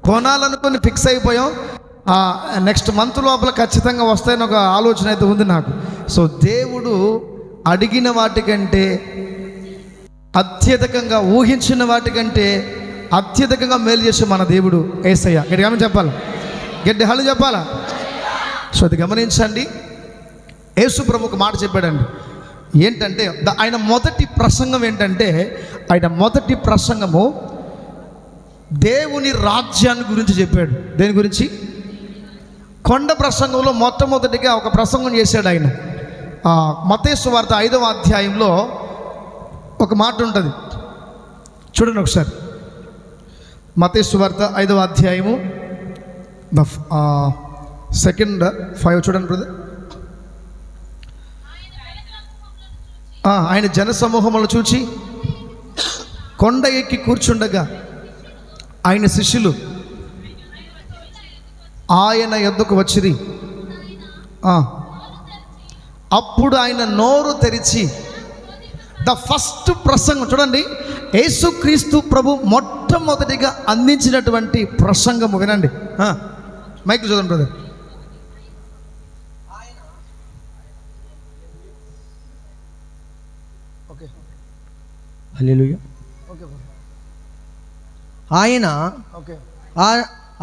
కొనాలనుకుని fix అయిపోయాం. Next month లోపల ఖచ్చితంగా వస్తాయని ఒక ఆలోచన అయితే ఉంది నాకు. సో దేవుడు అడిగిన వాటికంటే అత్యధికంగా, ఊహించిన వాటికంటే అత్యధికంగా మేలు చేసే మన దేవుడు యేసయ్య. గట్టిగా ఆమె చెప్పాలా, గట్టి హల్లు చెప్పాలా. సో అది గమనించండి. యేసు ప్రభు ఒక మాట చెప్పాడండి. ఏంటంటే ఆయన మొదటి ప్రసంగం ఏంటంటే, ఆయన మొదటి ప్రసంగము దేవుని రాజ్యాన్ని గురించి చెప్పాడు. దేని గురించి? కొండ ప్రసంగంలో మొట్టమొదటిగా ఒక ప్రసంగం చేశాడు ఆయన. మత్తయి సువార్త 5వ అధ్యాయంలో ఒక మాట ఉంటుంది, చూడండి ఒకసారి. మత్తయి సువార్త 5వ అధ్యాయము 2:5 చూడండి బ్రదర్. ఆయన జన సమూహములను చూచి కొండ ఎక్కి కూర్చుండగా ఆయన శిష్యులు ఆయన యొద్దకు వచ్చిరి. అప్పుడు ఆయన నోరు తెరిచి, ద ఫస్ట్ ప్రసంగం చూడండి, యేసుక్రీస్తు ప్రభు మొట్టమొదటిగా అందించినటువంటి ప్రసంగము వినండి. మైక్ చూడండి బ్రదర్. హల్లెలూయా. ఆయన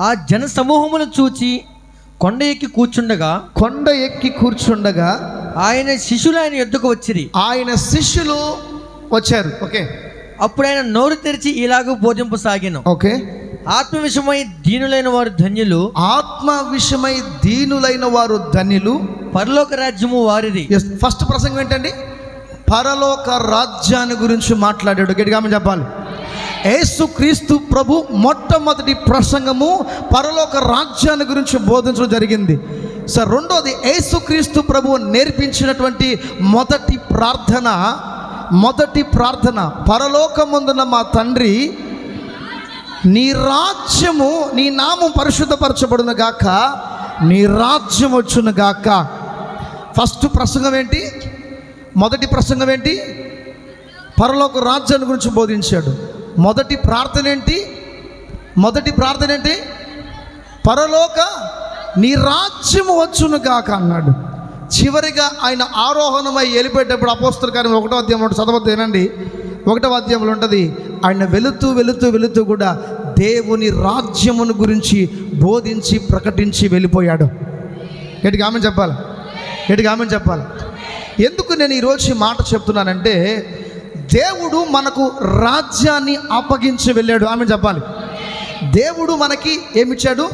ఆ జన సమూహమును చూచి కొండ ఎక్కి కూర్చుండగా ఆయన శిష్యులు ఆయన యొద్దకు వచ్చిరి. ఆయన శిష్యులు వచ్చారు. ఓకే. అప్పుడు ఆయన నోరు తెరిచి ఇలాగ బోధింపసాగాను. ఓకే. ఆత్మ విషయమై దీనులైన వారు ధన్యులు, ఆత్మ విషయమై దీనులైన వారు ధన్యులు, పరలోక రాజ్యము వారిది. ఫస్ట్ ప్రసంగం ఏంటండి? పరలోక రాజ్యాన్ని గురించి మాట్లాడాడు. గట్టిగా చెప్పాలి. యేసుక్రీస్తు ప్రభు మొట్టమొదటి ప్రసంగము పరలోక రాజ్యాన్ని గురించి బోధించడం జరిగింది. సార్, రెండోది యేసుక్రీస్తు ప్రభు నేర్పించినటువంటి మొదటి ప్రార్థన పరలోకమందున్న మా తండ్రి, నీ రాజ్యము, నీ నామం పరిశుద్ధపరచబడును గాక, నీ రాజ్యం వచ్చును గాక. ఫస్ట్ ప్రసంగం ఏంటి? మొదటి ప్రసంగం ఏంటి? పరలోక రాజ్యాన్ని గురించి బోధించాడు. మొదటి ప్రార్థన ఏంటి? పరలోక నీ రాజ్యము వచ్చును గాక అన్నాడు. చివరిగా ఆయన ఆరోహణమై వెళ్ళిపోయేటప్పుడు అపోస్తలుల కార్యం 1వ అధ్యాయంలో చదవద్దు, వినండి. 1వ అధ్యాయంలో ఉంటుంది, ఆయన వెళుతూ కూడా దేవుని రాజ్యమును గురించి బోధించి ప్రకటించి వెళ్ళిపోయాడు. గట్టిగా ఆమె చెప్పాలి. ఎందుకు నేను ఈరోజు ఈ మాట చెప్తున్నానంటే, దేవుడు మనకు రాజ్యాన్ని అప్పగించి వెళ్ళాడు. ఆమె చెప్పాలి. దేవుడు మనకి ఏమిచ్చాడు?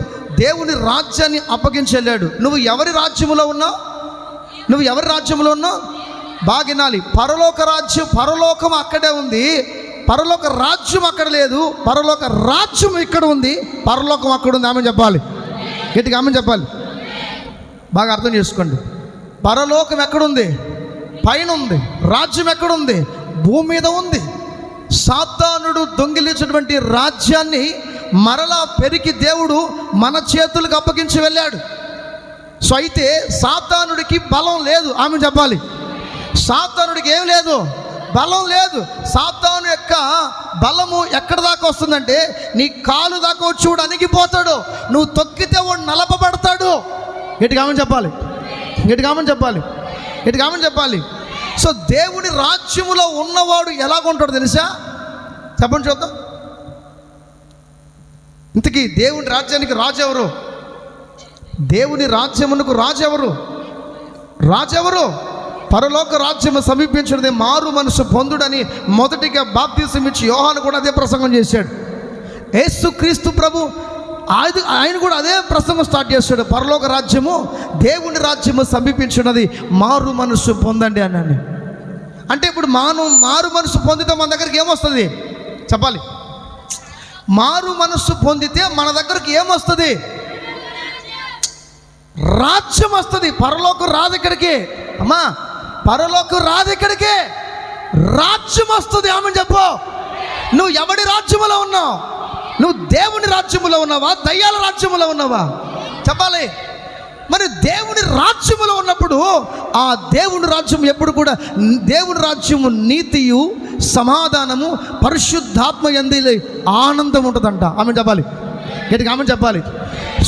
దేవుని రాజ్యాన్ని అప్పగించి వెళ్ళాడు. నువ్వు ఎవరి రాజ్యములో ఉన్నావు? బాగా వినాలి. పరలోకం అక్కడే ఉంది, పరలోక రాజ్యం అక్కడ లేదు. పరలోక రాజ్యం ఇక్కడ ఉంది, పరలోకం అక్కడ ఉంది. ఆమె చెప్పాలి. గట్టిగా ఆమె చెప్పాలి. బాగా అర్థం చేసుకోండి. పరలోకం ఎక్కడుంది? పైన ఉంది. రాజ్యం ఎక్కడుంది? భూమి మీద ఉంది. సాతానుడు దొంగిలించినటువంటి రాజ్యాన్ని మరలా పెరిగి దేవుడు మన చేతులకు అప్పగించి వెళ్ళాడు. సో అయితే సాతానుడికి బలం లేదు. ఆమె చెప్పాలి. సాతానుడికి ఏం లేదు? బలం లేదు. సాతాను యొక్క బలము ఎక్కడ దాకా వస్తుందంటే, నీ కాలు దాకా వచ్చి వాడు అణిగిపోతాడు, నువ్వు తొక్కితే వాడు నలపబడతాడు. గట్టిగా ఆమె చెప్పాలి. సో దేవుని రాజ్యములో ఉన్నవాడు ఎలాగుంటాడు తెలుసా? చెప్పండి చూద్దాం. ఇంతకీ దేవుని రాజ్యానికి రాజు ఎవరు? దేవుని రాజ్యమునకు రాజెవరు? పరలోక రాజ్యము సమీపించినది మారు మనసు పొందుడని మొదటిగా బాప్తిసం ఇచ్చి యోహాను కూడా అదే ప్రసంగం చేశాడు. యేసుక్రీస్తు ప్రభు ఆయన కూడా అదే ప్రసంగం స్టార్ట్ చేశాడు. పరలోక రాజ్యము, దేవుని రాజ్యము సమీపించినది, మారు మనసు పొందండి అన్నాను. అంటే ఇప్పుడు మారు మనసు పొందితే మన దగ్గరికి ఏమొస్తుంది చెప్పాలి? మారు మనసు పొందితే మన దగ్గరికి ఏమొస్తుంది? రాజ్యం వస్తుంది. పరలోకం రాదు ఇక్కడికి అమ్మా, పరలోకం రాదు ఇక్కడికి, రాజ్యం వస్తుంది. ఆమె చెప్పు. నువ్వు ఎవడి రాజ్యములో ఉన్నావు? నువ్వు దేవుని రాజ్యములో ఉన్నావా, దయ్యాల రాజ్యములో ఉన్నావా? చెప్పాలి. మరి దేవుని రాజ్యములో ఉన్నప్పుడు ఆ దేవుని రాజ్యం ఎప్పుడు కూడా, దేవుని రాజ్యము నీతియు సమాధానము పరిశుద్ధాత్మ యందు ఆనందం ఉంటుందంట. ఆమె చెప్పాలి. గట్టిగా ఆమె చెప్పాలి.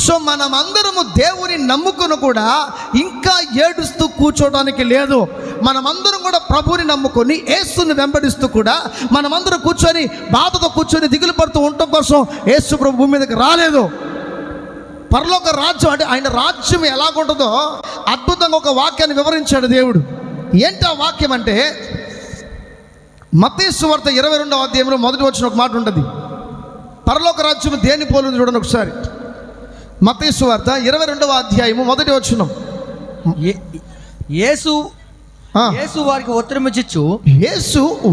సో మనమందరము దేవుని నమ్ముకుని కూడా ఇంకా ఏడుస్తూ కూర్చోవడానికి లేదు. మనమందరం కూడా ప్రభువుని నమ్ముకొని యేసుని వెంబడిస్తూ కూడా మనమందరం కూర్చొని బాధతో కూర్చొని దిగులు పడుతూ ఉండటం కోసం యేసు ప్రభు భూమి మీదకి రాలేదు. పరలోక రాజ్యం అంటే ఆయన రాజ్యం ఎలాగుంటుందో అద్భుతంగా ఒక వాక్యాన్ని వివరించాడు దేవుడు. ఏంటి ఆ వాక్యం అంటే మత్తయి సువార్త 22వ అధ్యాయంలో మొదటి వచ్చిన ఒక మాట ఉంటుంది. పరలోక రాజ్యం దేని పోలింది చూడండి ఒకసారి. మత్తయి సువార్త 22వ అధ్యాయము మొదటి వచనం. యేసు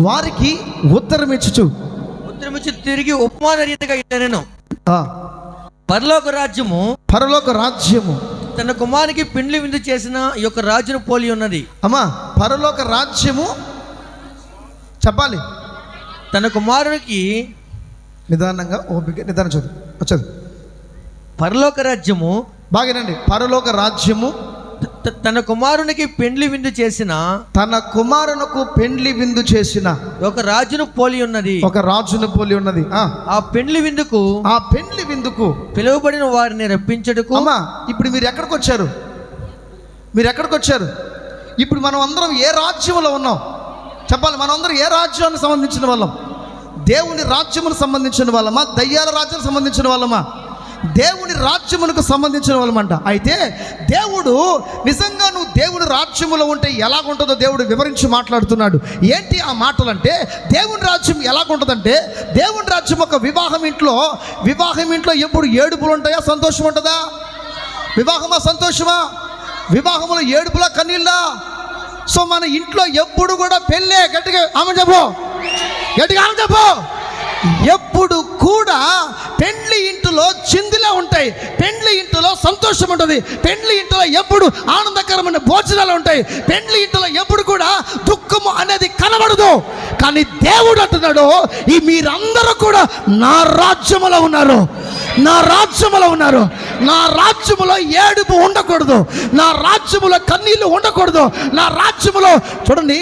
వారికి ఉత్తరమిచ్చు తిరిగి ఉపమాన రీతిగా నేను పరలోక రాజ్యము తన కుమారునికి పెండ్లి విందు చేసిన ఈ యొక్క రాజును పోలి ఉన్నది. అమ్మా, పరలోక రాజ్యము చెప్పాలి. తన కుమారునికి నిదానంగా నిదానం చదువు. పరలోక రాజ్యము బాగానండి. పరలోక రాజ్యము తన కుమారునికి పెండ్లి విందు చేసిన ఒక రాజును పోలి ఉన్నది. ఆ పెండ్లి విందుకు పిలువబడిన వారిని రప్పించుటకు. అమ్మా, ఇప్పుడు మీరు ఎక్కడికి వచ్చారు? ఇప్పుడు మనం అందరం ఏ రాజ్యంలో ఉన్నాం చెప్పాలి. మనం అందరం ఏ రాజ్యానికి సంబంధించిన వాళ్ళం? దేవుని రాజ్యములకు సంబంధించిన వాళ్ళమా? దయ్యాల రాజ్యానికి సంబంధించిన వాళ్ళమా? దేవుని రాజ్యములకు సంబంధించిన వాళ్ళమంట. అయితే దేవుడు నిజంగా నువ్వు దేవుని రాజ్యములో ఉంటే ఎలాగుంటుందో దేవుడు వివరించి మాట్లాడుతున్నాడు. ఏంటి ఆ మాటలు అంటే, దేవుని రాజ్యం ఎలాగుంటుందంటే, దేవుని రాజ్యం ఒక వివాహం ఇంట్లో ఎప్పుడు ఏడుపులు ఉంటాయా, సంతోషం ఉంటుందా? వివాహమా సంతోషమా? వివాహంలో ఏడుపులా కన్నీళ్ళా? సో మన ఇంట్లో ఎప్పుడు కూడా పెళ్ళే. గట్టిగా ఆమె చెప్పు. ఎప్పుడు కూడా పెండ్లి ఇంటిలో చిందులే ఉంటాయి, పెండ్లి ఇంటిలో సంతోషం ఉంటుంది, పెండ్లి ఇంటిలో ఎప్పుడు ఆనందకరమైన భోజనాలు ఉంటాయి, పెండ్లి ఇంటిలో ఎప్పుడు కూడా దుఃఖము అనేది కనబడదు. కానీ దేవుడు అంటున్నాడు, ఈ మీరందరూ కూడా నా రాజ్యములో ఉన్నారు. నా రాజ్యములో ఏడుపు ఉండకూడదు, నా రాజ్యములో కన్నీళ్లు ఉండకూడదు. నా రాజ్యములో చూడండి,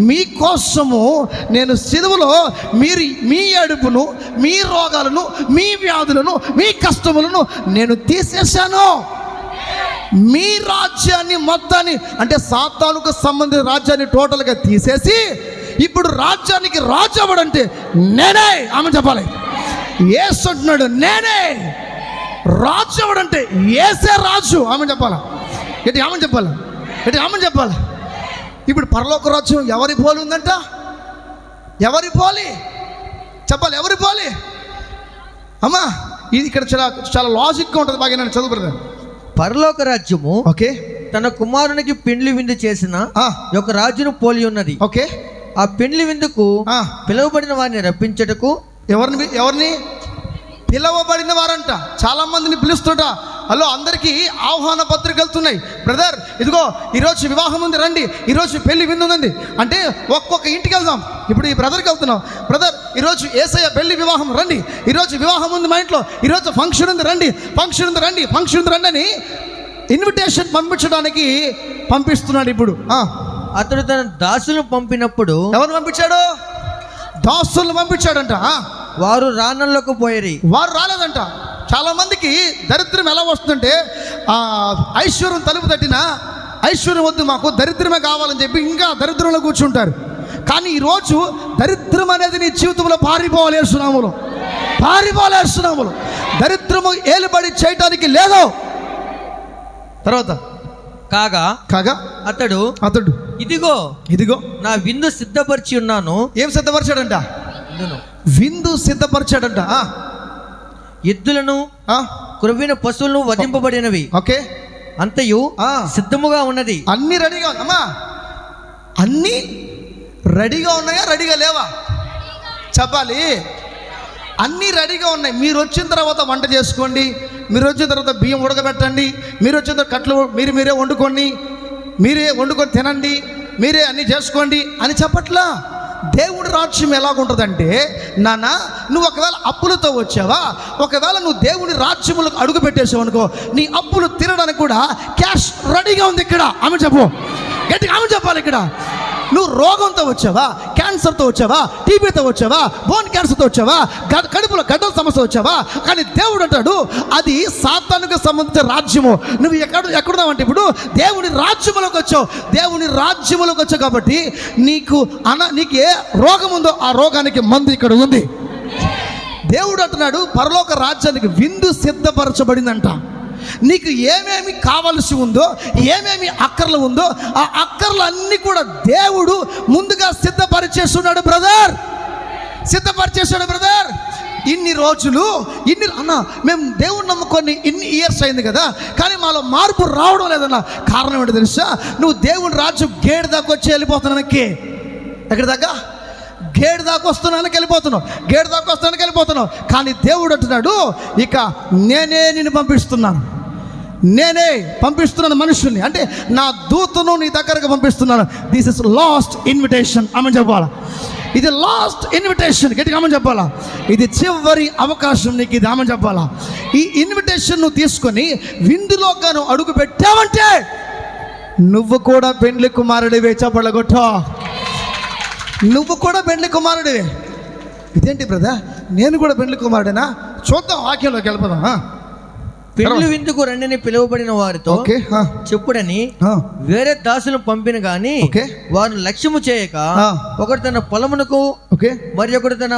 మీకోసము నేను సిలువలో మీ ఏడుపును, మీ రోగాలను, మీ వ్యాధులను, మీ కష్టములను నేను తీసేశాను. మీ రాజ్యాన్ని మొత్తాన్ని అంటే సాతానుకు సంబంధించిన రాజ్యాన్ని టోటల్గా తీసేసి ఇప్పుడు రాజ్యానికి రాజు ఎవడంటే నేనే. ఆమె చెప్పాలి. యేసు అంటున్నాడు నేనే రాజు. ఎవడంటే యేసే రాజు. ఆమె చెప్పాలా? ఆమె చెప్పాలా? ఇప్పుడు పరలోక రాజ్యం ఎవరి పోలి ఉందంట? ఎవరి పోలి చెప్పాలి? ఎవరి పోలి? అమ్మా, ఇది ఇక్కడ చాలా లాజిక్గా ఉంటుంది. బాగా నేను చదువుకుంటాను. పరలోక రాజ్యము ఓకే తన కుమారునికి పెండ్లి విందు చేసిన ఒక రాజును పోలి ఉన్నది. ఓకే, ఆ పెండ్లి విందుకు పిలువబడిన వారిని రప్పించుటకు. ఎవరిని పిలవబడిన వారంట. చాలా మందిని పిలుస్తుంట. హలో, అందరికీ ఆహ్వాన పత్రిక వెళ్తున్నాయి. బ్రదర్, ఇదిగో ఈరోజు వివాహం ఉంది, రండి. ఈరోజు పెళ్లి విందు ఉంది అంటే ఒక్కొక్క ఇంటికి వెళ్దాం. ఇప్పుడు ఈ బ్రదర్కి వెళ్తున్నాం. బ్రదర్, ఈరోజు యేసయ్య పెళ్లి వివాహం, రండి. ఈరోజు వివాహం ఉంది మా ఇంట్లో, ఈరోజు ఫంక్షన్ ఉంది, రండి అని ఇన్విటేషన్ పంపిస్తున్నాడు. ఇప్పుడు అతడు తన దాసులను పంపినప్పుడు ఎవరు పంపించాడు? దాసులను పంపించాడంట. వారు రానలేకపోయారు. వారు రాలేదంట. చాలా మందికి దరిద్రం ఎలా వస్తుందంటే, ఐశ్వర్యం తలుపు తట్టినా ఐశ్వర్యం వద్దు, మాకు దరిద్రమే కావాలని చెప్పి ఇంకా దరిద్రంలో కూర్చుంటారు. కానీ ఈరోజు దరిద్రం అనేది నీ జీవితంలో పారిపోలేస్తున్నాములు. దరిద్రము ఏలుబడి చేయటానికి లేదు. తర్వాత కాగా అతడు ఇదిగో నా విందు సిద్ధపరిచి ఉన్నాను. ఏం సిద్ధపరిచాడంట? విందు సిద్ధపరిచాడంట. ఎద్దులను క్రొవ్విన పశువులను వధింపబడినవి. ఓకే, అంతయు సిద్ధముగా ఉన్నది. అన్ని రెడీగా అమ్మా, అన్ని రెడీగా ఉన్నాయా? రెడీగా లేవా? చెప్పాలి. అన్నీ రెడీగా ఉన్నాయి. మీరు వచ్చిన తర్వాత వంట చేసుకోండి, మీరు వచ్చిన తర్వాత బియ్యం ఉడకబెట్టండి, మీరు వచ్చిన తర్వాత కట్లు మీరే వండుకొని తినండి, మీరే అన్నీ చేసుకోండి అని చెప్పట్లా. దేవుడి రాజ్యం ఎలాగుంటుందంటే, నాన్న నువ్వు ఒకవేళ అప్పులతో వచ్చావా, ఒకవేళ నువ్వు దేవుని రాజ్యములకు అడుగు పెట్టేసావు అనుకో, నీ అప్పులు తినడానికి కూడా క్యాష్ రెడీగా ఉంది ఇక్కడ. ఆమె చెప్పు, గట్టిగా ఆమె చెప్పాలి. ఇక్కడ నువ్వు రోగంతో వచ్చావా, క్యాన్సర్తో వచ్చావా, టీబీతో వచ్చావా, బోన్ క్యాన్సర్తో వచ్చావా, కడుపులో గడ్డల సమస్య వచ్చావా, కానీ దేవుడు అంటాడు అది సాతానుకు సంబంధించిన రాజ్యము. నువ్వు ఎక్కడున్నావంటే ఇప్పుడు దేవుని రాజ్యములోకి వచ్చావు. దేవుని రాజ్యములోకి వచ్చావు కాబట్టి నీకు ఏ రోగం ఉందో ఆ రోగానికి మందు ఇక్కడ ఉంది. దేవుడు అంటున్నాడు పరలోక రాజ్యానికి విందు సిద్ధపరచబడిందంట. నీకు ఏమేమి కావలసి ఉందో, ఏమేమి అక్కర్లు ఉందో ఆ అక్కర్లు అన్నీ కూడా దేవుడు ముందుగా సిద్ధపరిచేస్తున్నాడు బ్రదర్, సిద్ధపరిచేస్తున్నాడు బ్రదర్. ఇన్ని రోజులు మేము దేవుని నమ్ముకొని ఇన్ని ఇయర్స్ అయింది కదా, కానీ మాలో మార్పు రావడం లేదన్న. కారణం ఏంటో తెలుసా? నువ్వు దేవుని రాజ్యం గేటు దాకా వచ్చి వెళ్ళిపోతున్నానికి. ఎక్కడి దాకా? గేటు దాకా వస్తున్నానికి వెళ్ళిపోతున్నావు. కానీ దేవుడు అంటున్నాడు ఇక నేనే నిన్ను పంపిస్తున్నాను, నేనే పంపిస్తున్నాను మనుషుల్ని, అంటే నా దూతను నీ దగ్గరకు పంపిస్తున్నాను. దిస్ ఇస్ లాస్ట్ ఇన్విటేషన్ అమని చెప్పాలా? ఇది లాస్ట్ ఇన్విటేషన్, గట్టిగా అమని చెప్పాలా? ఇది చివరి అవకాశం నీకు, ఇది అమని చెప్పాలా? ఈ ఇన్విటేషన్ నువ్వు తీసుకొని విందులోగా నువ్వు అడుగు పెట్టావంటే నువ్వు కూడా పెండ్లి కుమారుడివే. చెప్పలగొట్టో, నువ్వు కూడా పెండ్లి కుమారుడివే. ఇదేంటి బ్రదర్, నేను కూడా పెండ్లి కుమారుడేనా? చూద్దాం, వాక్యంలోకి వెళ్ళిపోదాం. పెండ్లి విందుకు రండిని పిలువబడిన వారితో చెప్పుడని వేరే దాసులు పంపిన గాని వారు లక్ష్యము చేయక ఒకడు తన పొలమునకు మరి ఒకడు తన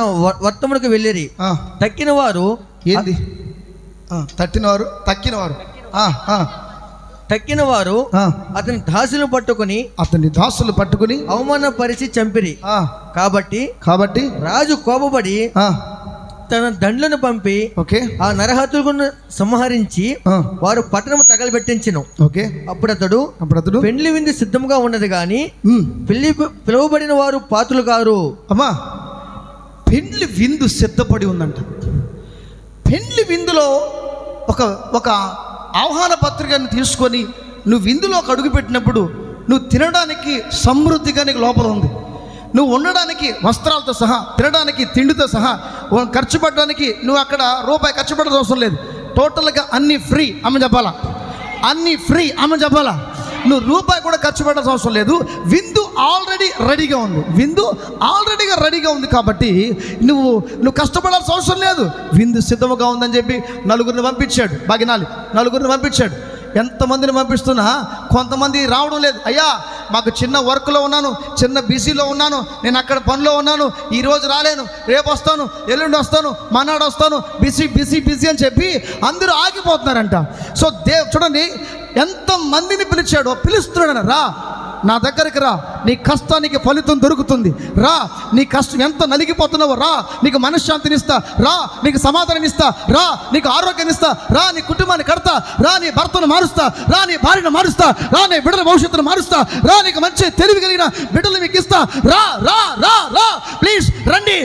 వర్తమునకు వెళ్ళిరి. తక్కిన వారు అతని దాసులను పట్టుకుని అవమానపరిచి చంపిరి. కాబట్టి రాజు కోపపడి తన దండ్లను పంపి ఆ నరహతులను సంహరించి వారు పట్టణము తగలబెట్టించెను. అప్పుడు అతడు పెండ్లి విందు సిద్ధంగా ఉన్నది గాని పిలువబడిన వారు పాత్రులు గారు. అమ్మా, పెండ్లి విందు సిద్ధపడి ఉందంట. పెండ్లి విందులో ఒక ఆహ్వాన పత్రికను తీసుకొని నువ్వు విందులోకి అడుగుపెట్టినప్పుడు నువ్వు తినడానికి సమృద్ధిగా నీకు లోపల ఉంది. నువ్వు ఉండడానికి వస్త్రాలతో సహా, తినడానికి తిండితో సహా, ఖర్చు పెట్టడానికి నువ్వు అక్కడ రూపాయి ఖర్చు పెట్టడం అవసరం లేదు. టోటల్గా అన్నీ ఫ్రీ అమ్మ చెప్పాలా? అన్నీ ఫ్రీ అమ్మ చెప్పాలా? నువ్వు రూపాయి కూడా ఖర్చు పెట్టాల్సిన అవసరం లేదు. విందు ఆల్రెడీ రెడీగా ఉంది కాబట్టి నువ్వు కష్టపడాల్సిన అవసరం లేదు. విందు సిద్ధముగా ఉందని చెప్పి నలుగురిని పంపించాడు. బాగినాలి నలుగురిని పంపించాడు. ఎంతమందిని పంపిస్తున్నా కొంతమంది రావడం లేదు. అయ్యా మాకు చిన్న వర్క్లో ఉన్నాను, చిన్న బిజీలో ఉన్నాను, నేను అక్కడ పనిలో ఉన్నాను, ఈరోజు రాలేను, రేపు వస్తాను, ఎల్లుండి వస్తాను, మనాడు వస్తాను, బిజీ అని చెప్పి అందరూ ఆగిపోతున్నారంట. సో చూడండి ఎంతమందిని పిలుస్తున్నాడు. రా నా దగ్గరికి రా, నీ కష్టానికి ఫలితం దొరుకుతుంది. రా, నీ కష్టం ఎంత నలిగిపోతున్నావో రా, నీకు మనశ్శాంతిని ఇస్తా, రా నీకు సమాధానం ఇస్తా, రా నీకు ఆరోగ్యాన్ని ఇస్తా, రా నీ కుటుంబాన్ని కడతా, రా నీ భర్తను మారుస్తా, రా నీ భార్యను మారుస్తా, రా నీ బిడ్డల భవిష్యత్తును మారుస్తా, రా నీకు మంచి తెలివి కలిగిన బిడ్డలు మీకు ఇస్తా. రా రా రా రా ప్లీజ్ రండి,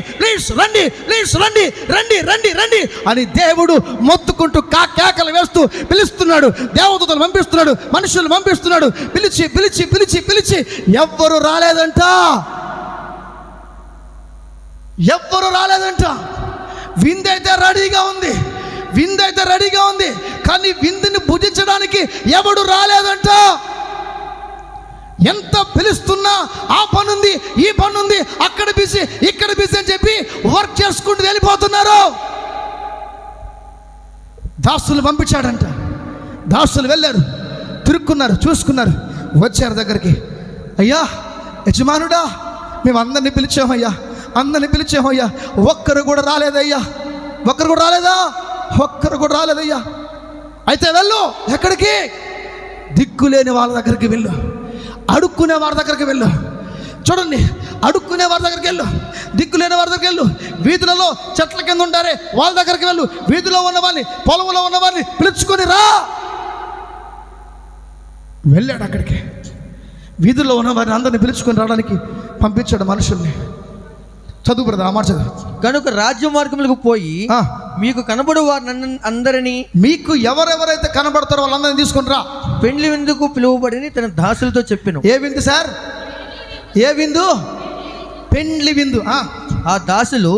రండి అని దేవుడు మొత్తుకుంటూ కేకలు వేస్తూ పిలుస్తున్నాడు. దేవదూతలు పంపిస్తున్నాడు, మనుషులు పంపిస్తున్నాడు. పిలిచి ఎవ్వరు రాలేదంట. విందైతే రెడీగా ఉంది, కానీ విందుని భుజించడానికి ఎవడు రాలేదంట. ఎంత పిలుస్తున్నా ఆ పనుంది, ఈ పనుంది, అక్కడ బిజీ, ఇక్కడ బిజీ అని చెప్పి వర్క్ చేసుకుంటూ వెళ్ళిపోతున్నారు. దాసులు పంపించాడంట. దాసులు వెళ్ళారు, తిరుక్కున్నారు, చూసుకున్నారు, వచ్చారు దగ్గరికి. అయ్యా యజమానుడా, మేము అందరినీ పిలిచామయ్యా, ఒక్కరు కూడా రాలేదయ్యా. అయితే వెళ్ళు. ఎక్కడికి? దిక్కులేని వాళ్ళ దగ్గరికి వెళ్ళు, అడుక్కునే వారి దగ్గరికి వెళ్ళు. చూడండి, అడుక్కునే వారి దగ్గరికి వెళ్ళు, దిక్కులేని వారి దగ్గరికి వెళ్ళు. వీధులలో చెట్ల కింద ఉంటారే వాళ్ళ దగ్గరికి వెళ్ళు. వీధిలో ఉన్నవాళ్ళని, పొలంలో ఉన్నవాళ్ళని పిలుచుకొని రా. వెళ్ళాడు అక్కడికి. వీధుల్లో ఉన్న వారిని అందరిని పిలుచుకొని రావడానికి పంపించాడు మనుషుల్ని. చదువు బ్రదర్, ఆ మాట చదువు. కనుక రాజ్య మార్గములకు పోయి మీకు కనబడు వారిని అందరినీ, మీకు ఎవరెవరైతే కనబడతారో వాళ్ళందరినీ తీసుకొని రా. పెండ్లి విందుకు పిలువబడిని తన దాసులతో చెప్పెను. ఏ విందు సార్? ఏ విందు? పెండ్లి విందు. ఆ దాసులు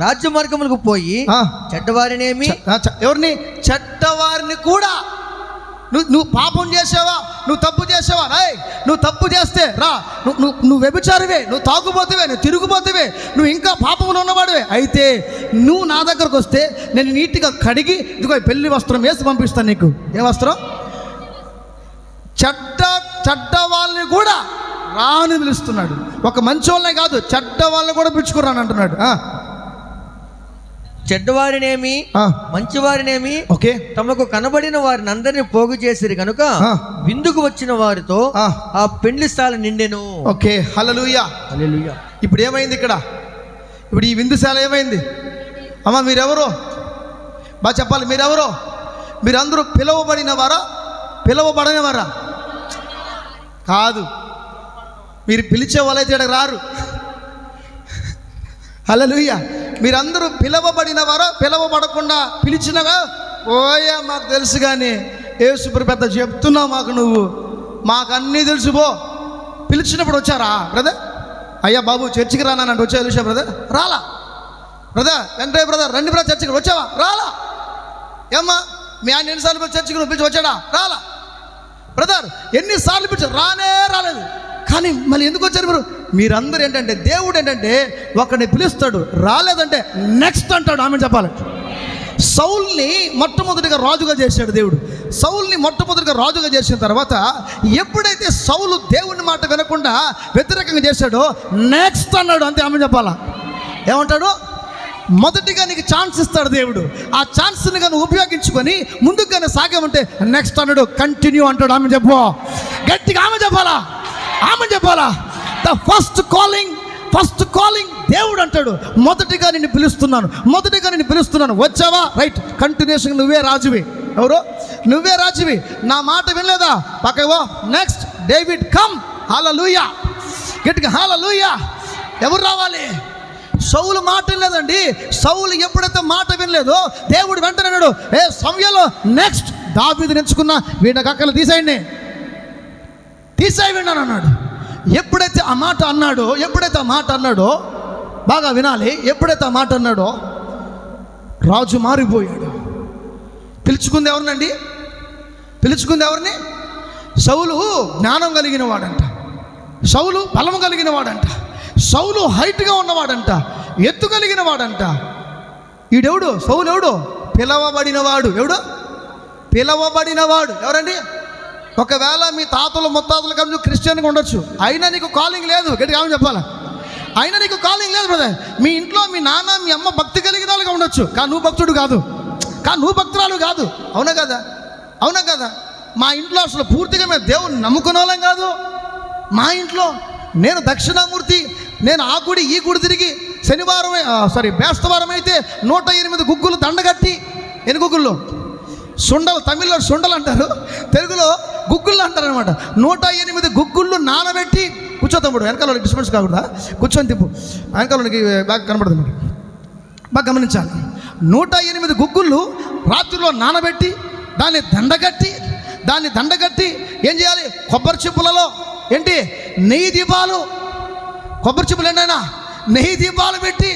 రాజ్య మార్గములకు పోయి చెడ్డవారినేమి, ఎవరిని? చెడ్డవారిని కూడా నువ్వు పాపం చేసావా, నువ్వు తప్పు చేసావా, నువ్వు తప్పు చేస్తే రా, నువ్వు వ్యభిచారివే, నువ్వు తాగుపోతువే, నువ్వు తిరుగుపోతువే, నువ్వు ఇంకా పాపంలో ఉన్నవాడివే, అయితే నువ్వు నా దగ్గరకు వస్తే నేను నీట్గా కడిగి ఇదిగో పెళ్లి వస్త్రం వేసి పంపిస్తాను నీకు. ఏ వస్త్రం? చెడ్డ వాళ్ళని కూడా రాని పిలుస్తున్నాడు. ఒక మంచి వాళ్ళనే కాదు, చెడ్డ వాళ్ళని కూడా పిలుచుకురాను అంటున్నాడు. చెడ్డవారినేమి మంచివారినేమి ఓకే తమకు కనబడిన వారిని అందరినీ పోగు చేసిరి కనుక విందుకు వచ్చిన వారితో ఆ పెండ్లి స్థాల నిండెను. ఓకే, హల్లెలూయా హల్లెలూయా. ఇప్పుడు ఏమైంది ఇక్కడ? ఇప్పుడు ఈ విందుశాల ఏమైంది? అమ్మ మీరెవరో బాగా చెప్పాలి. మీరెవరో? మీరందరూ పిలువబడినవారా పిలువబడనివారా? కాదు, మీరు పిలిచే వాళ్ళైతే ఇక్కడ రారు. హల్లెలూయా. మీరందరూ పిలవబడినవారా పిలవబడకుండా పిలిచినగా ఓయా మాకు తెలుసు, కానీ యేసుప్రభు పెద్ద చెప్తున్నావు మాకు, నువ్వు మాకు అన్నీ తెలుసు. పిలిచినప్పుడు వచ్చారా బ్రదర్? అయ్యా బాబు చర్చికి రానంటే వచ్చా తెలుసా బ్రదర్? రాలా. బ్రదర్ వెంకటయ్య బ్రదర్ రండి బ్రదర్ చర్చికి వచ్చావా? రాలా. ఏమ్మా మీ ఆయన ఎన్నిసార్లు చర్చికి నువ్వు పిలిచి వచ్చాడా? రాలా. బ్రదర్ ఎన్నిసార్లు పిలిచారు? రాలేదు. కానీ మళ్ళీ ఎందుకు వచ్చారు మీరు? మీరందరూ ఏంటంటే దేవుడు ఏంటంటే ఒకరిని పిలుస్తాడు, రాలేదంటే నెక్స్ట్ అంటాడు. ఆమె చెప్పాలి. సౌల్ని మొట్టమొదటిగా రాజుగా చేశాడు దేవుడు. సౌల్ని మొట్టమొదటిగా రాజుగా చేసిన తర్వాత ఎప్పుడైతే సౌలు దేవుని మాట వినకుండా వ్యతిరేకంగా చేశాడో నెక్స్ట్ అన్నాడు. అంతే. ఆమె చెప్పాలా? ఏమంటాడు? మొదటిగా నీకు ఛాన్స్ ఇస్తాడు దేవుడు. ఆ ఛాన్స్ని కానీ ఉపయోగించుకొని ముందుకు కానీ సాగామంటే నెక్స్ట్ అన్నాడు, కంటిన్యూ అంటాడు. ఆమె చెప్పు గట్టిగా. ఆమె చెప్పాలా? ఆమె చెప్పాలా? ద ఫస్ట్ కాలింగ్ దేవుడు అంటాడు. మొదటిగా నిన్ను పిలుస్తున్నాను, వచ్చావా? Right, continuation. నువ్వే రాజువి. ఎవరు? నువ్వే రాజువి. నా మాట వినలేదా? పక్కవో. Next David come. హల్లెలూయా. గట్టిగా హల్లెలూయా. ఎవరు రావాలి? సౌలు మాట వినలేదండి. సౌలు ఎప్పుడైతే మాట వినలేదో దేవుడు వెంటనే అన్నాడు, ఏ సమయంలో నెక్స్ట్ దావీదుని ఎంచుకున్నా వీడిన కక్కలు తీసేయండి అన్నాడు. ఎప్పుడైతే ఆ మాట అన్నాడో బాగా వినాలి. ఎప్పుడైతే ఆ మాట అన్నాడో రాజు మారిపోయాడు. పిలుచుకుంది ఎవరినండి? ఎవరిని? సౌలు జ్ఞానం కలిగిన వాడంట, సౌలు బలం కలిగిన వాడంట, సౌలు హైట్గా ఉన్నవాడంట, ఎత్తు కలిగిన వాడంట. ఈడెవడు? సౌలు ఎవడు? పిలవబడినవాడు. ఎవరండి? ఒకవేళ మీ తాతలు ముత్తాతలు కలిసి క్రిస్టియన్గా ఉండొచ్చు, అయినా నీకు కాలింగ్ లేదు. గట్టిగా ఆమె చెప్పాలా? అయినా నీకు కాలింగ్ లేదు బ్రదర్. మీ ఇంట్లో మీ నాన్న మీ అమ్మ భక్తి కలిగిన వాళ్ళుగా ఉండొచ్చు, కానీ నువ్వు భక్తుడు కాదు, కానీ నువ్వు భక్తురాలు కాదు. అవునా కదా? మా ఇంట్లో అసలు పూర్తిగా మేము దేవుని నమ్ముకునే వాళ్ళం కాదు. మా ఇంట్లో నేను దక్షిణామూర్తి, నేను ఆ గుడి ఈ గుడి తిరిగి బేస్తవారం అయితే 108 గుగ్గులు దండగట్టి, ఎన్ని గుగ్గుల్లో? సుండలు, తమిళ్లో సుండలు అంటారు, తెలుగులో గుగ్గుళ్ళు అంటారు అనమాట. 108 గుగ్గుళ్ళు నానబెట్టి కూర్చో తమ్ముడు, వెనకాల డిస్టర్బెన్స్ కాకుండా కూర్చొని తిప్పు, వెనకాలకి బాగా కనబడుతుంది మరి, బాగా గమనించాలి. 108 గుగ్గుళ్ళు రాత్రిలో నానబెట్టి దాన్ని దండగట్టి ఏం చేయాలి? కొబ్బరి చిప్పులలో ఏంటి? నెయ్యి దీపాలు, కొబ్బరి చిప్పులు ఏంటైనా నెయ్యి దీపాలు పెట్టి,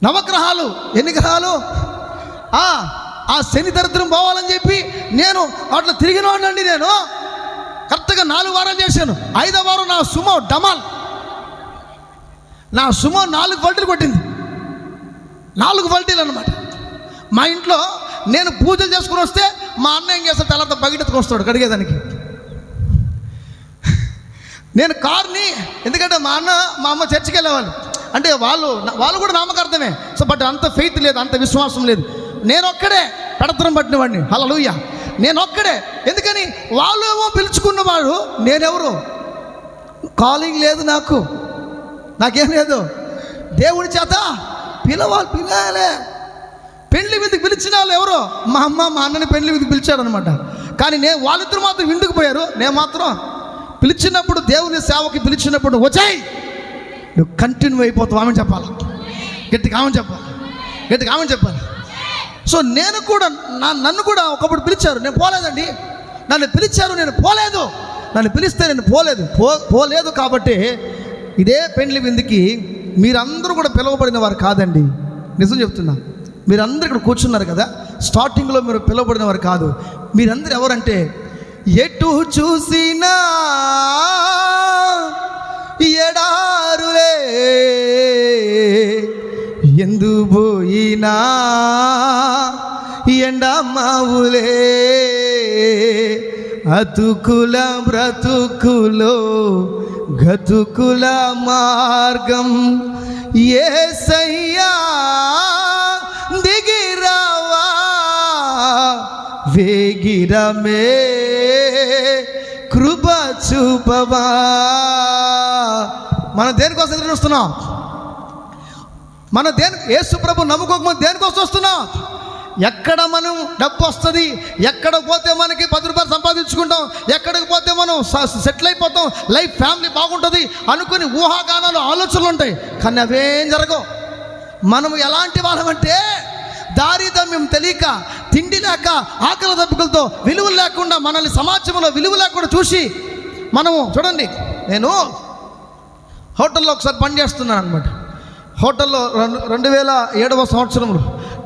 నవగ్రహాలు, ఎన్ని గ్రహాలు? ఆ శని దరిద్రం పోవాలని చెప్పి నేను అట్లా తిరిగిన వాడినండి. నేను కరెక్ట్గా 4 వారాలు చేశాను. 5వ వారం నా సుమో 4 పల్టీలు కొట్టింది. 4 పల్టీలు అనమాట. మా ఇంట్లో నేను పూజలు చేసుకుని వస్తే మా అన్న ఏం చేస్తాడు? తర్వాత బగిటెత్తుకు వస్తాడు కడిగేదానికి. నేను కార్ని, ఎందుకంటే మా అమ్మ చర్చికి వెళ్ళేవాళ్ళు, అంటే వాళ్ళు కూడా నామకార్థమే. సో బట్ అంత ఫెయిత్ లేదు, అంత విశ్వాసం లేదు. నేను ఒక్కడే పెడతనం పట్టిన వాడిని. హల్లెలూయా. నేను ఒక్కడే. ఎందుకని? వాళ్ళు ఏమో పిలుచుకున్నవాడు, నేనెవరు? కాలింగ్ లేదు, నాకేం లేదు. దేవుడి చేత పిలవాలి. పెళ్లి విందుకు పిలిచిన వాళ్ళు ఎవరో? మా అమ్మ మా అన్నని పెళ్లి విందుకు పిలిచాడు అనమాట. కానీ వాళ్ళిద్దరు మాత్రం విందుకు పోయారు, నేను మాత్రం పిలిచినప్పుడు, దేవుని సేవకి పిలిచినప్పుడు వచ్చాయి, నువ్వు కంటిన్యూ అయిపోతావు. ఆమె చెప్పాలి. గట్టిగా ఆమె చెప్పాలి. సో నన్ను కూడా ఒకప్పుడు పిలిచారు, నేను పోలేదండి. నన్ను పిలిచారు, నేను పోలేదు. నన్ను పిలిస్తే నేను పోలేదు కాబట్టి ఇదే పెండ్లి విందుకి మీరందరూ కూడా పిలువబడిన వారు కాదండి. నిజం చెప్తున్నా. మీరందరూ ఇక్కడ కూర్చున్నారు కదా, స్టార్టింగ్లో మీరు పిలువబడిన వారు కాదు. మీరందరూ ఎవరంటే, ఎటు చూసినా ఎడారులే, ఎందు పోయినా ఎండమావులే, అతుకుల బ్రతుకులో గతుకుల మార్గం యేసయ్యా దిగిరావా వేగిరమే కృప చూపవా. మనం దేనికోసం ఎదురు చూస్తున్నాం? మనం యేసు ప్రభు నమ్ముకోకముందు దేనికోసం వస్తున్నాం? ఎక్కడ మనం డబ్బు వస్తుంది, ఎక్కడ పోతే మనకి 10 రూపాయలు సంపాదించుకుంటాం, ఎక్కడికి పోతే మనం సెటిల్ అయిపోతాం, లైఫ్ ఫ్యామిలీ బాగుంటుంది అనుకుని ఊహాగానాలు ఆలోచనలు ఉంటాయి. కానీ అవేం జరగవు. మనం ఎలాంటి వాళ్ళమంటే, దారిద్ర్యం తెలియక, తిండి లేక, ఆకలి దప్పులతో విలువలు లేకుండా, మనల్ని సమాజంలో విలువ లేకుండా చూసి మనము చూడండి. నేను హోటల్లో ఒకసారి పనిచేస్తున్నాను అనమాట. హోటల్లో 2007వ సంవత్సరంలో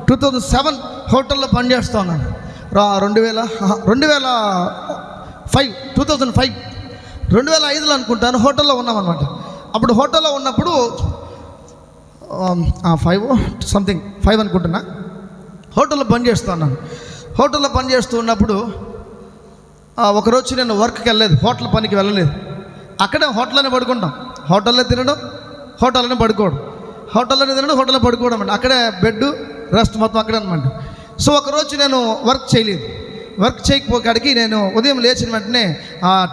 2007 హోటల్లో పనిచేస్తూ ఉన్నాను. 2005 అనుకుంటాను హోటల్లో ఉన్నామన్నమాట. అప్పుడు హోటల్లో ఉన్నప్పుడు 5 అనుకుంటున్నా, హోటల్లో పనిచేస్తూ ఉన్నాను. హోటల్లో పనిచేస్తూ ఉన్నప్పుడు ఒకరోజు నేను వర్క్కి వెళ్ళలేదు, హోటల్ పనికి వెళ్ళలేదు. అక్కడే హోటల్లోనే పడుకుంటాం, హోటల్లో తినడం, హోటల్లోనే పడుకోవడం, హోటల్లోనే తినడం, హోటల్లో పడుకోవడం అండి. అక్కడే బెడ్, రెస్ట్ మొత్తం అక్కడే అనమాట. సో ఒకరోజు నేను వర్క్ చేయలేదు. వర్క్ చేయకపోకాడికి నేను ఉదయం లేచిన వెంటనే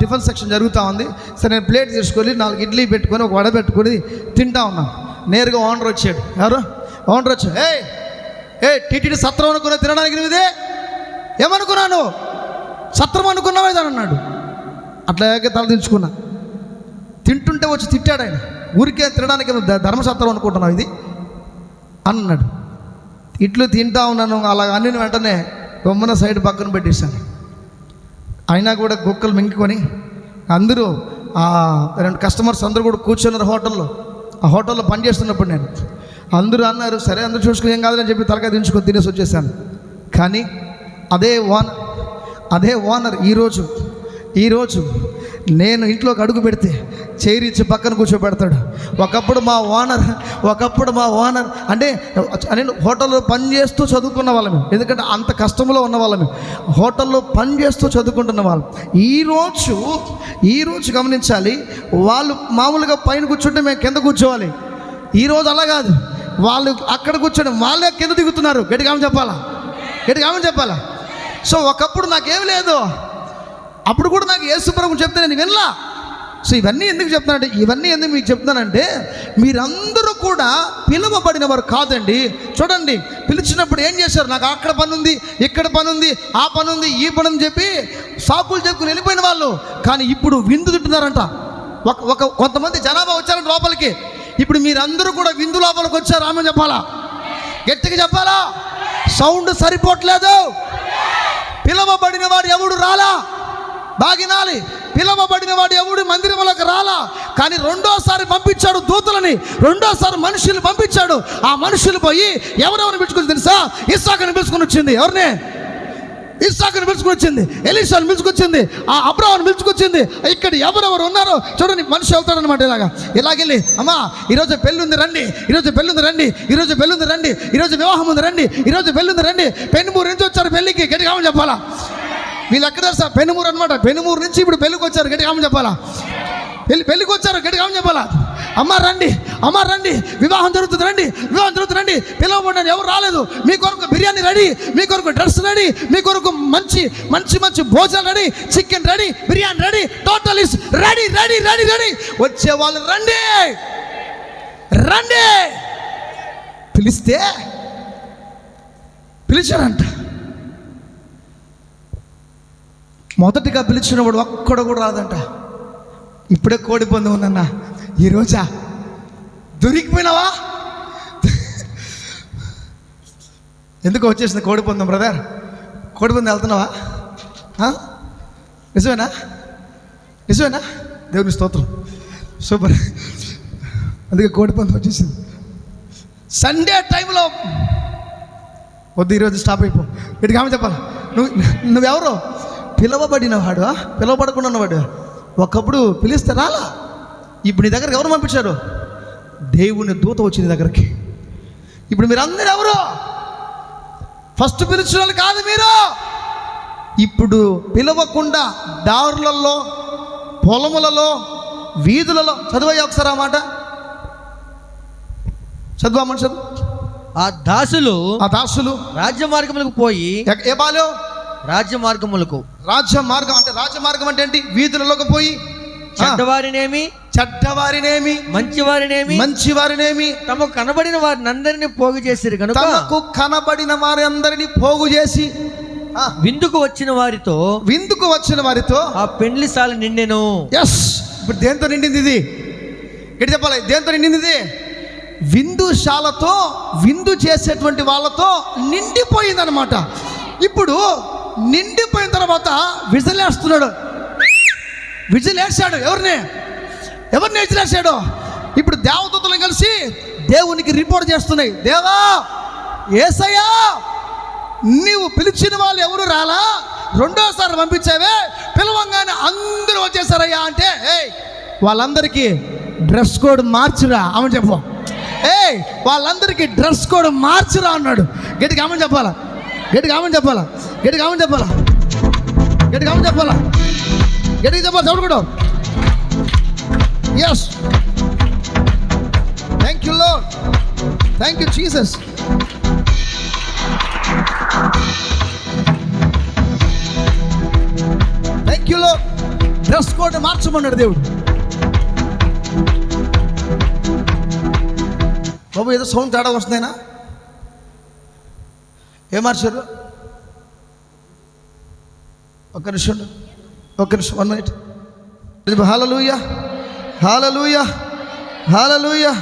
టిఫిన్ సెక్షన్ జరుగుతూ ఉంది. సరే నేను ప్లేట్ తీసుకొని 4 ఇడ్లీ పెట్టుకొని ఒక వడ పెట్టుకొని తింటా ఉన్నాను. నేరుగా ఓనర్ వచ్చాడు. ఎవరు ఓనర్ వచ్చాడు. ఏ టీటీడీ సత్రం అనుకున్నా తినడానికి నువ్వు ఇదే ఏమనుకున్నాను, సత్రం అనుకున్నావా ఇదని అన్నాడు. అట్లాగే తల దించుకున్నా. తింటుంటే వచ్చి తిట్టాడు ఆయన. ఊరికే తినడానికి ధర్మసత్రం అనుకుంటున్నావు ఇది అన్నాడు. ఇట్లు తింటా ఉన్నాను. అలా అన్ని వెంటనే బొమ్మన సైడ్ పక్కన పెట్టేశాను. అయినా కూడా కుక్కలు మింగుకొని అందరూ 2 కస్టమర్స్ అందరూ కూడా కూర్చున్నారు హోటల్లో. ఆ హోటల్లో పనిచేస్తున్నప్పుడు నేను అందరూ అన్నారు, సరే అందరూ చూసుకుని ఏం కాదని చెప్పి తలకాయ దించుకొని తినేసి వచ్చేసాను. కానీ అదే ఓనర్ ఈరోజు నేను ఇంట్లోకి అడుగు పెడితే చైర్ ఇచ్చి పక్కన కూర్చోబెడతాడు. ఒకప్పుడు మా ఓనర్ అంటే నేను హోటల్లో పనిచేస్తూ చదువుకున్న వాళ్ళము, ఎందుకంటే అంత కష్టంలో ఉన్న వాళ్ళము, హోటల్లో పనిచేస్తూ చదువుకుంటున్న వాళ్ళు. ఈరోజు గమనించాలి, వాళ్ళు మామూలుగా పైన కూర్చుంటే మేము కింద కూర్చోవాలి. ఈరోజు అలా కాదు, వాళ్ళు అక్కడ కూర్చోండి, వాళ్ళే కింద దిగుతున్నారు. గట్టిగా చెప్పాలా. సో ఒకప్పుడు నాకేం లేదు, అప్పుడు కూడా నాకు యేసు ప్రభువు చెప్తే నేను వినలా. సో ఇవన్నీ ఎందుకు మీకు చెప్తానంటే మీరందరూ కూడా పిలువబడిన వారు కాదండి. చూడండి, పిలిచినప్పుడు ఏం చేశారు? నాకు అక్కడ పని ఉంది, ఇక్కడ పని ఉంది, ఆ పని ఉంది, ఈ పని అని చెప్పి సాకులు చెప్పుకుని వెళ్ళిపోయిన వాళ్ళు. కానీ ఇప్పుడు విందు తింటున్నారంట. కొంతమంది జనాభా వచ్చారంట లోపలికి. ఇప్పుడు మీరందరూ కూడా విందు లోపలికి వచ్చారు. ఆమె చెప్పాలా, గట్టిగా చెప్పాలా? సౌండ్ సరిపోవట్లేదు. పిలవబడిన వాడు ఎవడు రాలా, బాగినాలి. పిలవబడిన వాడు ఎవడు మందిరంలోకి రాలా. కానీ రెండోసారి పంపించాడు దూతలని, రెండోసారి మనుషులు పంపించాడు. ఆ మనుషులు పోయి ఎవరెవరిని పిలుచుకొని తెలుసా? ఇస్సాకుని పిలుచుకొని వచ్చింది. ఎవరిని? ఇస్సాకుని పిలుచుకొని వచ్చింది, ఎలీషాని పిలుచుకొచ్చింది, ఆ అబ్రాహాముని పిలుచుకొచ్చింది. ఇక్కడ ఎవరెవరు ఉన్నారో చూడండి, మనిషి వెళ్తాడనమాట. ఇలాగెళ్ళి అమ్మా ఈరోజు పెళ్ళుంది రండి, ఈరోజు వివాహం ఉంది రండి, ఈరోజు పెళ్ళుంది రండి. పెనుమూరు నుంచి వచ్చారు పెళ్ళికి, గట్టిగా చెప్పాలా? వీళ్ళు ఎక్కడ తెలుసా? పెనుమూరు అనమాట. పెనుమూరు నుంచి ఇప్పుడు పెళ్ళికి వచ్చారు, గట్టిగా చెప్పాలా? పెళ్ళికి వచ్చారు, గట్టిగా చెప్పాలా? అమ్మ రండి, వివాహం జరుగుతుంది రండి. పిలవబడిన ఎవరు రాలేదు. మీ కొరకు బిర్యానీ రెడీ, మీ కొరకు డ్రెస్ రెడీ, మీ కొరకు మంచి భోజనం ready, chicken ready, biryani ready, total is ready. వచ్చే వాళ్ళు రండి. పిలిచారంట. మొదటిగా పిలిచినవాడు ఒక్కడు కూడా రాదంట. ఇప్పుడే కోడి పొంది ఉందన్న, ఈరోజా దొరికిపోయినావా? ఎందుకు వచ్చేసింది కోడి పొందం? బ్రదర్, కోడి పొంది వెళ్తున్నావా? నిజమేనా? దేవుని స్తోత్రం, సూపర్. అందుకే కోడి పొందం వచ్చేసింది. సండే టైంలో వద్దు, ఈరోజు స్టాప్ అయిపో. ఇటు ఆమె చెప్పాలి, నువ్వెవరో పిలవబడినవాడు, పిలవబడకుండా ఉన్నవాడు. ఒకప్పుడు పిలిస్తే రాలా. ఇప్పుడు నీ దగ్గరకు ఎవరు పంపించారు? దేవుని దూత వచ్చింది దగ్గరికి. ఇప్పుడు మీరు అందరూ ఎవరు? ఫస్ట్ పిలిచిన వాళ్ళు కాదు మీరు. ఇప్పుడు పిలవకుండా దారులలో, పొలములలో, వీధులలో, చదువయ్యా ఒకసారి ఆ మాట చదువు. చదువు. ఆ దాసులు రాజ్య మార్గములకు పోయి, ఏ బాలు? రాజ్య మార్గములకు. రాజ్య మార్గం అంటే ఏంటి? వీధులలోకి పోయి చెడ్డవారినేమి మంచివారినేమి తమకు కనబడిన వారిని అందరినీ పోగు చేసిరు కనుక, తమకు కనబడిన వారి అందరినీ పోగు చేసి విందుకు వచ్చిన వారితో ఆ పెండ్లిశాల నిండెను. ఎస్. ఇప్పుడు దేంతో నిండింది ఇది? ఎటు చెప్పాలి? దేంతో నిండింది ఇది? విందుశాలతో, విందు చేసేటువంటి వాళ్ళతో నిండిపోయింది అనమాట. ఇప్పుడు నిండిపోయిన తర్వాత విజిలేస్తున్నాడు. విజిలేసాడు. ఎవరిని విజిలేసాడు? ఇప్పుడు దేవదూతలు కలిసి దేవునికి రిపోర్ట్ చేస్తున్నాయి. దేవా, యేసయ్యా, నీవు పిలిచిన వాళ్ళు ఎవరు రాలా, రెండోసారి పంపించావే, పిలవంగానే అందరూ వచ్చేసారయ్యా అంటే, వాళ్ళందరికీ డ్రెస్ కోడ్ మార్చురా ఆమె చెప్పు. వాళ్ళందరికీ డ్రెస్ కోడ్ మార్చురా అన్నాడు. గట్టిగా ఆమె చెప్పాలా, గట్టిగా ఆమె చెప్పాలా, గట్టిగా ఆమె చెప్పాలా, గట్టిగా ఆమె చెప్పాలా, గట్టిగా చెప్పాలి. చదువు కూడా. Yes. Thank you Lord, thank you Jesus. Thank you Lord. Dress code మార్చమన్నాడు దేవుడు. బాబు ఏదో సౌండ్ తేడా వస్తుందేనా? ఏం మార్చారు? ఒక్క నిమిషం, 1 minute. Hallelujah, hallelujah, hallelujah.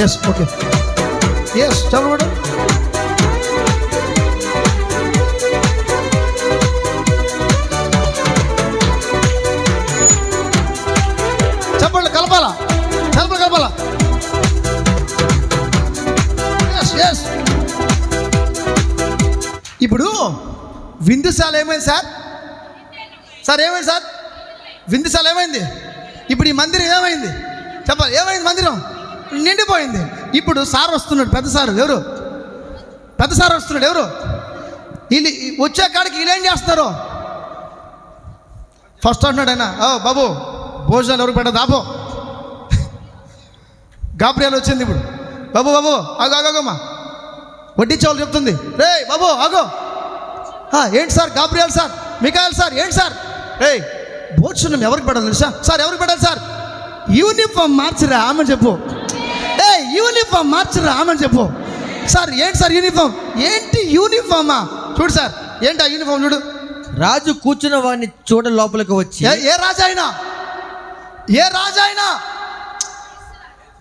Yes, okay, yes. చదువు మేడం. చెప్పండి, కలపాలా, కలపాలా. ఇప్పుడు విందుశాల ఏమైంది సార్? ఏమైంది సార్? విందుశాల ఏమైంది? ఇప్పుడు ఈ మందిరం ఏమైంది చెప్పాలి? ఏమైంది? మందిరం నిండిపోయింది. ఇప్పుడు సార్ వస్తున్నాడు, పెద్ద సారు. ఎవరు? పెద్ద సార్ వస్తున్నాడు. ఎవరు? వీళ్ళు వచ్చే కాడికి వీళ్ళు ఏం చేస్తున్నారు? ఫస్ట్ అంటున్నాడు ఆయన, బాబు భోజనాలు ఎవరు పెట్టదు ఆపో. గాబ్రియల్ వచ్చింది. ఇప్పుడు బాబు ఆగోమ్మా, వడ్డించేవాళ్ళు చెప్తుంది, రే బాబు ఆగో. ఏంటి sir? Gabriel sir, Michael sir, ఏంటి సార్? భోజనం ఎవరికి పెట్టాలి తెలుసా సార్? ఎవరికి పెట్టాలి సార్? యూనిఫామ్ మార్చిరా ఆమెను చెప్పు. యూనిఫామ్ మార్చిరా ఆమెను చెప్పు. సార్ ఏంటి సార్ యూనిఫామ్? ఏంటి యూనిఫామా? చూడు సార్, ఏంటి ఆ యూనిఫామ్ చూడు. రాజు కూర్చున్న వాడిని చూడ లోపలికి వచ్చి, ఏ రాజైనా, ఏ రాజైనా,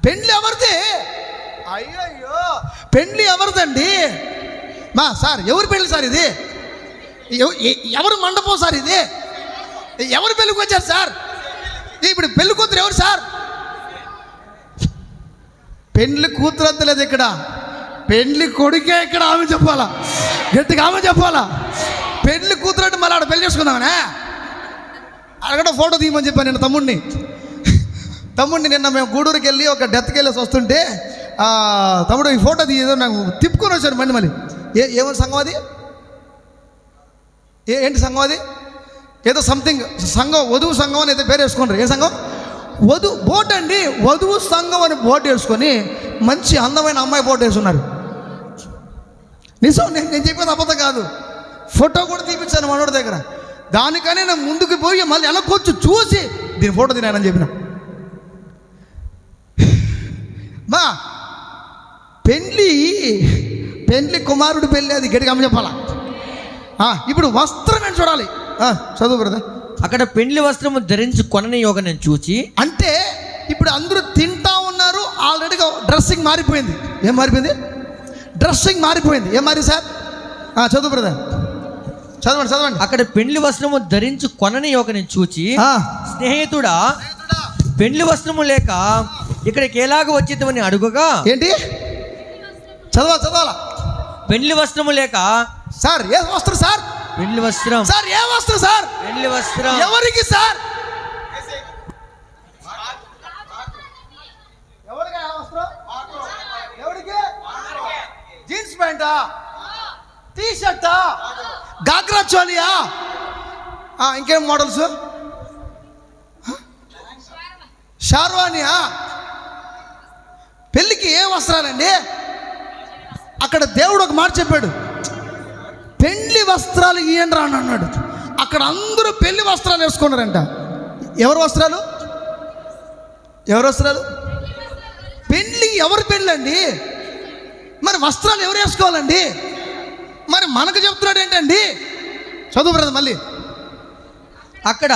పెండ్లి ఎవరిది? అయ్యయ్యో, పెండ్లి ఎవరిదండి? సార్ ఎవరు పెళ్ళి సార్ ఇది? ఎవరు మండపం సార్ ఇది? ఎవరు పెళ్ళికి వచ్చారు సార్? ఇప్పుడు పెళ్లి కూతురు ఎవరు సార్? పెండ్లి కూతురు అంత లేదు ఇక్కడ, పెండ్లి కొడుకే ఇక్కడ. ఆమె చెప్పాలా, గట్టిగా ఆమె చెప్పాలా. పెండ్లి కూతురు అంటే మళ్ళీ ఆడ పెళ్లి చేసుకుందామనే అక్కడ ఫోటో తీయమని చెప్పాను నేను తమ్ముడిని. నిన్న మేము గూడూరుకి వెళ్ళి ఒక డెత్కి వెళ్ళేసి వస్తుంటే, తమ్ముడు ఈ ఫోటో తీయదో నాకు తిప్పుకొని వచ్చాడు మళ్ళీ. ఏమో సంఘం అది? ఏంటి సంఘం అది? ఏదో సంథింగ్ సంఘం, వధువు సంఘం అని అయితే పేరు వేసుకుంటారు. ఏ సంఘం? బోట్ అండి, వధువు సంఘం అని బోట్ వేసుకొని మంచి అందమైన అమ్మాయి బోట్ వేసుకున్నారు. నిజం, నేను చెప్పేది అబద్ధం కాదు. ఫోటో కూడా తీపించాను మనోడి దగ్గర. దానికనే నేను ముందుకు పోయి మళ్ళీ వెనక్కొచ్చి చూసి దీని ఫోటో తినానని చెప్పిన. పెండ్లి కుమారుడు పెళ్ళి, అది గట్టిగా అమ్మ చెప్పాలా. ఇప్పుడు వస్త్రం నేను చూడాలి. చదువు బ్రదర్. అక్కడ పెండ్లి వస్త్రము ధరించి కొనని యోగ నేను చూచి, అంటే ఇప్పుడు అందరూ తింటా ఉన్నారు, ఆల్రెడీగా డ్రెస్సింగ్ మారిపోయింది. ఏం మారిపోయింది? డ్రెస్సింగ్ మారిపోయింది. ఏం మారి సార్? చదువు బ్రదర్, చదవండి. అక్కడ పెండ్లి వస్త్రము ధరించి కొనని యోగ నేను చూచి, స్నేహితుడా పెండ్లి వస్త్రము లేక ఇక్కడికి ఎలాగ వచ్చిందని అడుగుగా, ఏంటి చదవాలా? పెండ్లి వస్త్రము లేక సార్ ఏ వస్త్రం సార్? పెండ్లి వస్త్రం సార్ ఏ వస్త్రం సార్? పెండ్లి వస్త్రం ఎవరికి సార్? ఎవరికి వస్త్రం? ఎవరికి? జీన్స్ ప్యాంటా, టీ షర్టా, గాగ్రా చోలియా, ఇంకేం మోడల్స్? షార్వానియా? పెళ్ళికి ఏ వస్త్రాలండి? అక్కడ దేవుడు ఒక మాట చెప్పాడు, పెళ్లి వస్త్రాలు ఇయ్యండి రా అని అన్నాడు. అక్కడ అందరూ పెళ్లి వస్త్రాలు వేసుకున్నారంట. ఎవరు వస్త్రాలు? పెళ్ళి ఎవరు పెళ్ళండి? మరి వస్త్రాలు ఎవరు వేసుకోవాలండి? మరి మనకు చెప్తున్నాడు ఏంటండి? చదువు బ్రదర్ మళ్ళీ. అక్కడ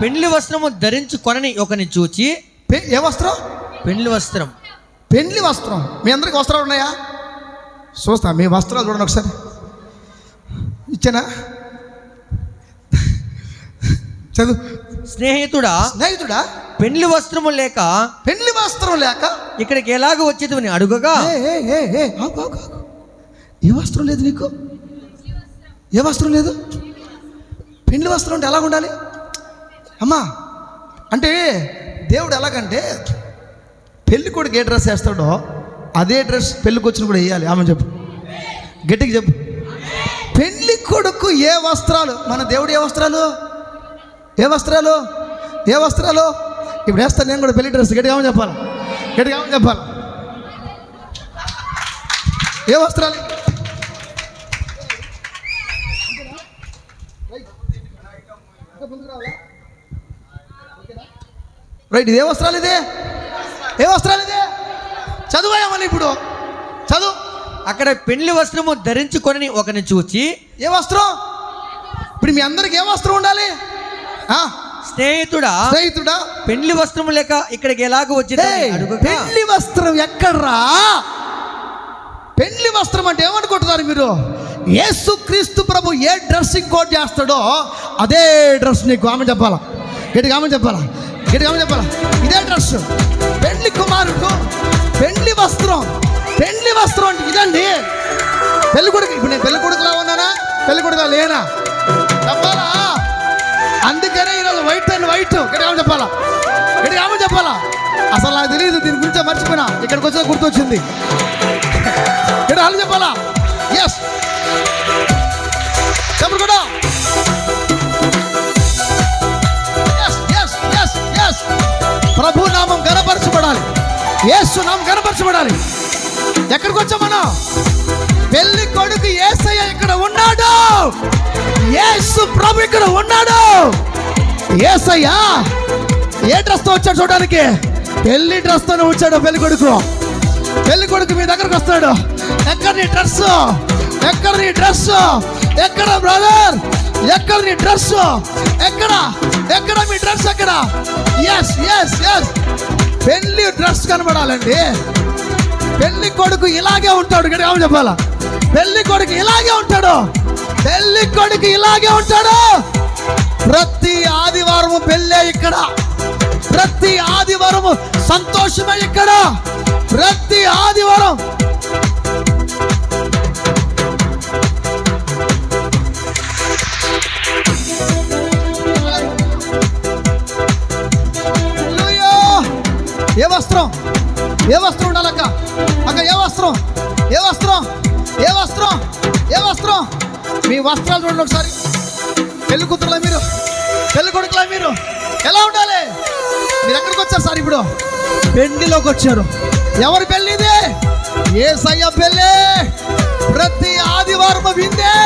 పెండ్లి వస్త్రము ధరించుకొనని ఒకని చూచి, ఏ వస్త్రం? పెండ్లి వస్త్రం. మీ అందరికి వస్త్రాలు ఉన్నాయా? చూస్తా మీ వస్త్రాలు చూడండి ఒకసారి. ఇచ్చానా? చదువు. స్నేహితుడా పెండ్లి వస్త్రం లేక ఇక్కడికి ఎలాగ వచ్చేది అడుగగా, ఏ వస్త్రం లేదు నీకు? ఏ వస్త్రం లేదు? పెండ్లి వస్త్రం అంటే ఎలాగ ఉండాలి అమ్మా? అంటే దేవుడు ఎలాగంటే పెళ్లి కొడుకు ఏ డ్రెస్ వేస్తాడో అదే డ్రెస్ పెళ్ళికి వచ్చిన కూడా వేయాలి. ఆమె చెప్పు, గట్టిగా చెప్పు. పెళ్లి కొడుకు ఏ వస్త్రాలు, మన దేవుడు ఏ వస్త్రాలు? ఇప్పుడు వేస్తాను నేను కూడా పెళ్లి డ్రెస్. గట్టిగా చెప్పాలి. ఏ వస్త్రాలు? రైట్. ఇది ఏ వస్త్రాలు? చదువామని ఇప్పుడు చదువు. అక్కడ పెండ్లి వస్త్రము ధరించుకొని ఒకని చూచి, ఏ వస్త్రం? ఇప్పుడు మీ అందరికి ఏ వస్త్రం ఉండాలి? స్నేహితుడా పెండ్లి వస్త్రము లేక ఇక్కడికి ఎలాగ వచ్చింది? పెండ్లి వస్త్రం ఎక్కడ్రా? పెండ్లి వస్త్రం అంటే ఏమనుకుంటున్నారు మీరు? యేసుక్రీస్తు ప్రభు ఏ డ్రెస్సింగ్ కోడ్ చేస్తాడో అదే డ్రెస్ నీకు. ఆమె చెప్పాలా? గట్టిగా ఆమె చెప్పాలా? ఇదే డ్రెస్. పెండ్లి కుమారుడు పెండ్లి వస్త్రం అంటే ఇదండి. పెళ్లి కొడుకు. ఇప్పుడు నేను పెళ్లి కొడుకులా ఉన్నానా? పెళ్లి కొడుకులా లేనా? చెప్పాలా? అందుకనే ఈరోజు వైట్ అండ్ వైట్. గట్టిగా చెప్పాలా? అసలు నాకు తెలియదు, దీని గురించి మర్చిపోయినా, ఇక్కడికి వచ్చే గుర్తొచ్చింది. చెప్పాలా? ఎస్ చెప్పు కూడా. ప్రభు నామం గణపరచబడాలి, యేసు నామం గణపరచబడాలి. ఎక్కడికి వచ్చాం మనం? పెళ్లి కొడుకు యేసయ్య ఇక్కడ ఉన్నాడు, యేసు ప్రభు ఇక్కడ ఉన్నాడు. యేసయ్య ఏ డ్రెస్ తో వచ్చాడు చూడడానికి? పెళ్లి డ్రెస్ తోనే వచ్చాడు పెళ్లి కొడుకు. మీ దగ్గరకు వస్తాడు. ఎక్కడ నీ డ్రెస్? ఎక్కడ బ్రదర్? ఎక్కడ నీ డ్రెస్? ఎక్కడ మీ డ్రెస్? ఎక్కడ? ఎస్ పెళ్లి డ్రెస్ కనబడాలండి. పెళ్లి కొడుకు ఇలాగే ఉంటాడు. గట్టిగా చెప్పాలా? పెళ్లి కొడుకు ఇలాగే ఉంటాడు. ప్రతి ఆదివారము పెళ్ళే ఇక్కడ, ప్రతి ఆదివారము సంతోషమే ఇక్కడ, ప్రతి ఆదివారం. ఏ వస్త్రం ఉండాలక్క? ఏ వస్త్రం? మీ వస్త్రాలు చూడండి ఒకసారి. పెళ్లి కూతురులా మీరు, పెళ్లి కొడుకులా మీరు ఎలా ఉండాలి? మీరు ఎక్కడికి వచ్చారు సార్? ఇప్పుడు పెళ్లిలోకి వచ్చారు. ఎవరి పెళ్లి ఇది? యేసయ్య పెళ్లి. ప్రతి ఆదివారము విందే,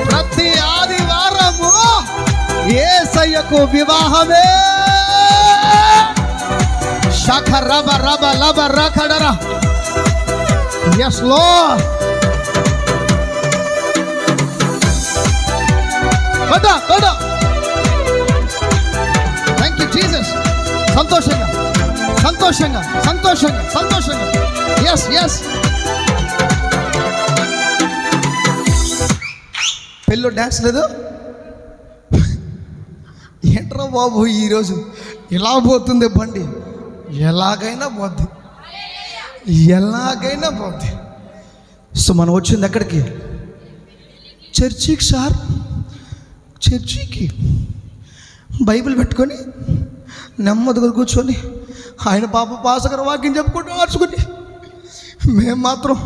ప్రతి ఆదివారము యేసయ్యకు వివాహమే. షఖ రబ రబ లబ రఖడరా. yes lord. కొడా థ్యాంక్ యూ జీసస్. సంతోషంగా ఎస్ పెళ్ళి డ్యాన్స్ లేదు ఏంట్రా బాబు? ఈరోజు ఇలా పోతుంది బండి, ఎలాగైనా పోద్ది, ఎలాగైనా పోద్ది. సో మనం వచ్చింది ఎక్కడికి? చర్చికి సార్. చర్చికి బైబిల్ పెట్టుకొని నెమ్మదిగా కూర్చొని ఆయన పాప పాసగారు వాక్యం చెప్పుకుంటూ మార్చుకొని మేము మాత్రం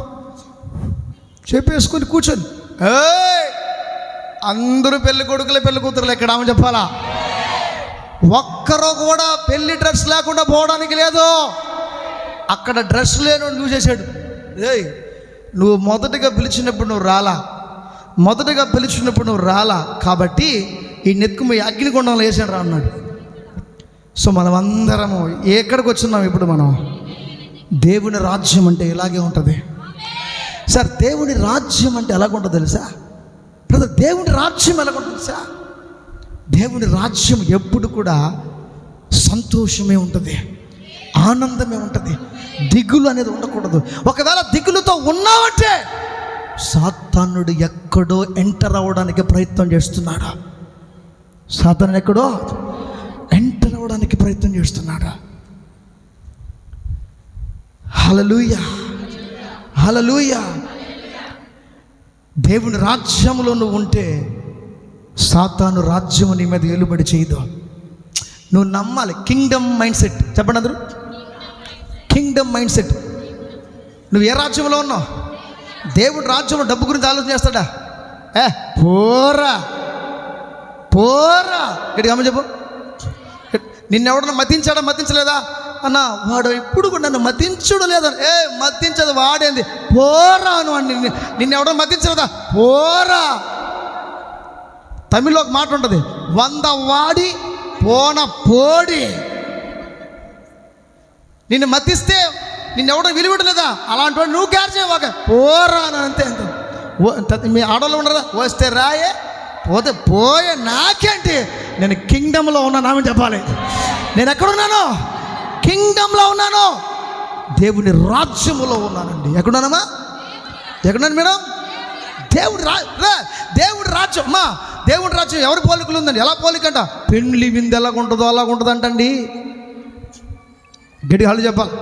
చెప్పేసుకొని కూర్చొని అందరూ పెళ్లి కొడుకులే పెళ్లి కూతురులే ఇక్కడ ఆమె చెప్పాలా? ఒక్కరు కూడా పెళ్లి డ్రెస్ లేకుండా పోవడానికి లేదు. అక్కడ డ్రెస్ లేని చూసేసాడు. నువ్వు మొదటగా పిలిచినప్పుడు నువ్వు రాలా, మొదటగా పిలిచినప్పుడు నువ్వు రాలా, కాబట్టి ఈ నెత్తుకు అగ్నిగుండంలో వేసాడు రా అన్నాడు. సో మనం అందరము ఎక్కడికి వచ్చినాం ఇప్పుడు? మనం దేవుని రాజ్యం అంటే ఇలాగే ఉంటుంది సార్. దేవుని రాజ్యం అంటే ఎలాగుంటుందో తెలుసా బ్రదర్? దేవుని రాజ్యం ఎలాగుంటుంది తెలుసా? దేవుని రాజ్యం ఎప్పుడు కూడా సంతోషమే ఉంటుంది, ఆనందమే ఉంటుంది, దిగులు అనేది ఉండకూడదు. ఒకవేళ దిగులుతో ఉన్నావంటే సాతానుడు ఎక్కడో ఎంటర్ అవ్వడానికి ప్రయత్నం చేస్తున్నాడు. సాతానుడు ఎక్కడో ఎంటర్ అవ్వడానికి ప్రయత్నం చేస్తున్నాడు. హల్లెలూయా, హల్లెలూయా. దేవుని రాజ్యంలో నువ్వు ఉంటే సాతాను రాజ్యము నీ మీద ఏలుబడి చేయదు. నువ్వు నమ్మాలి. Kingdom mind set. చెప్పండి అందరూ, కింగ్డమ్ మైండ్ సెట్. నువ్వు ఏ రాజ్యంలో ఉన్నావు? దేవుడి రాజ్యంలో డబ్బు గురించి ఆలోచన చేస్తాడా? పోరా పోరా. ఇక్కడ గమని చెప్పు. నిన్నెవడన్నా మతించాడా మతించలేదా అన్న? వాడు ఎప్పుడు కూడా నన్ను మతించడం లేదని. మతించదు వాడేంది? పోరా అని వాడిని. నిన్నెవడన్నా మతించలేదా? పోరా. తమిళ్లో ఒక మాట ఉంటుంది, 100 వాడి పోన పోడి. నిన్ను మతిస్తే నిన్నెవడం విలువడలేదా? అలాంటి వాడు నువ్వు క్యార్ చేయవాక పోరా అని అంతే. అంత మీ ఆడవాళ్ళు ఉండరా? వస్తే రాయే, పోతే పోయే, నాకేంటి? నేను కింగ్డమ్లో ఉన్నాను చెప్పాలి. నేను ఎక్కడున్నాను? కింగ్డమ్లో ఉన్నాను, దేవుని రాజ్యములో ఉన్నానండి. ఎక్కడున్నానమ్మా? ఎక్కడున్నాను మేడం? దేవుడి రాజ్యం. అమ్మా దేవుడి రాజ్యం ఎవరి పోలికలు ఉందండి? ఎలా పోలికంట? పెండ్లి విందు ఎలాగుంటుందో అలాగుంటుంది అంటండి. గట్టి హాలు చెప్పాలి,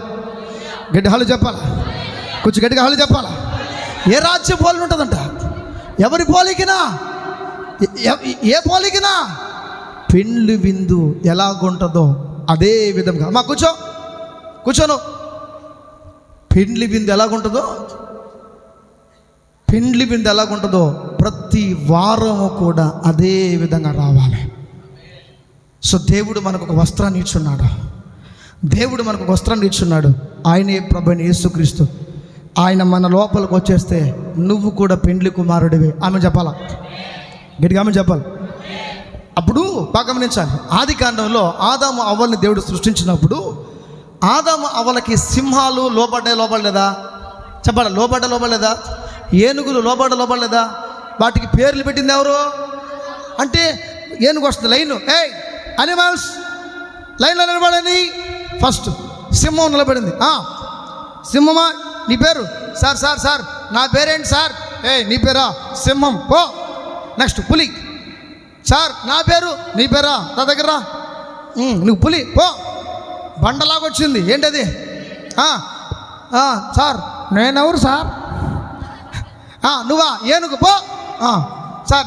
గట్టి హాలు చెప్పాలా, కొంచెం గట్టిగా హాలు చెప్పాలా. ఏ రాజ్యం పోలి ఉంటుందంట? ఎవరి పోలికినా, ఏ పోలికినా పెండ్లి విందు ఎలాగుంటుందో అదే విధంగా. అమ్మా కూర్చోను. పెండ్లి విందు ఎలాగుంటుందో, పెండ్లి విందు ఎలాగుంటుందో ప్రతి వారము కూడా అదే విధంగా రావాలి. సో దేవుడు మనకు ఒక వస్త్రాన్ని ఇచ్చున్నాడు. దేవుడు మనకు ఒక వస్త్రాన్ని ఇచ్చున్నాడు. ఆయనే ప్రభువైన యేసుక్రీస్తు. ఆయన మన లోపలికి వచ్చేస్తే నువ్వు కూడా పెండ్లి కుమారుడివే. ఆమె చెప్పాలా? గట్టిగా ఆమె చెప్పాలి. అప్పుడు బాగా గమనించాలి. ఆది కాండంలో ఆదాము అవ్వల్ని దేవుడు సృష్టించినప్పుడు ఆదాము అవ్వలకి సింహాలు లోబడలేదా? చెప్పాలి, లోబడలేదా? ఏనుగులు లోబడలేదా? వాటికి పేర్లు పెట్టింది ఎవరు అంటే? ఏనుగు వస్తుంది లైన్, అనిమల్స్ లైన్లో నిలబడని. ఫస్ట్ సింహం నిలబడింది. సింహమా నీ పేరు? సార్ నా పేరేంటి సార్? నీ పేరా? సింహం. ఓ నెక్స్ట్ పులి. సార్ నా పేరు. నీ పేరా? నా దగ్గర నువ్వు పులి పో. బండలాగా వచ్చింది ఏంటది? సార్ నేనెవరు సార్? నువ్వా? ఏనుగు పో. సార్